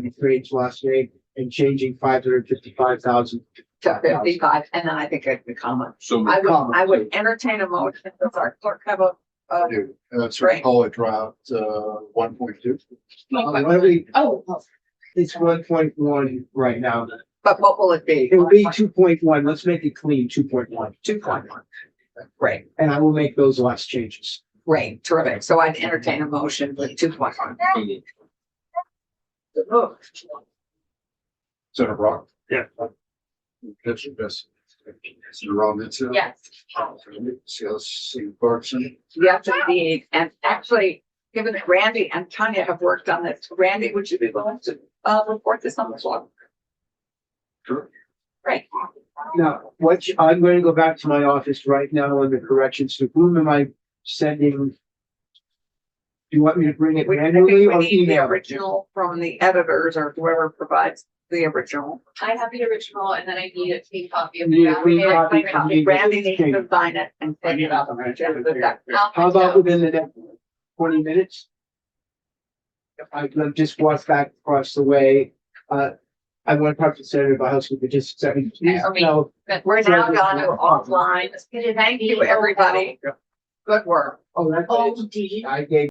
Ukraine's last name and changing 555,000. To 55, and then I think I'd be comma. So I would entertain a motion. Does our clerk have a? I do. So we call it draft, 1.2. Why don't we, Oh, it's 1.1 right now. But what will it be? It will be 2.1. Let's make it clean, 2.1. 2.1. Great, And I will make those last changes. great, terrific. So I'd entertain a motion with 2.1. Senator Brock? Yeah. That's your best. Senator Robinson? yes. CLC Clarkson? Yes, indeed. And actually, given that Randy and Tanya have worked on this, Randy, would you be willing to report this on the floor? Sure. Great. Now, I'm going to go back to my office right now on the corrections. To whom am I sending? Do you want me to bring it I think manually we or need the email? original from the editors or whoever provides the original. I have the original and then I need a clean copy of You need a that. clean Yeah, copy. I- Randy needs to sign it and send it out. How about within the next 20 minutes? I just walked back across the way. I want to talk to Senator Bihowski for just a second. Please, Or me. no, We're now gone to offline. Thank you, everybody. Good work. oh, that's. Oh, did you? I gave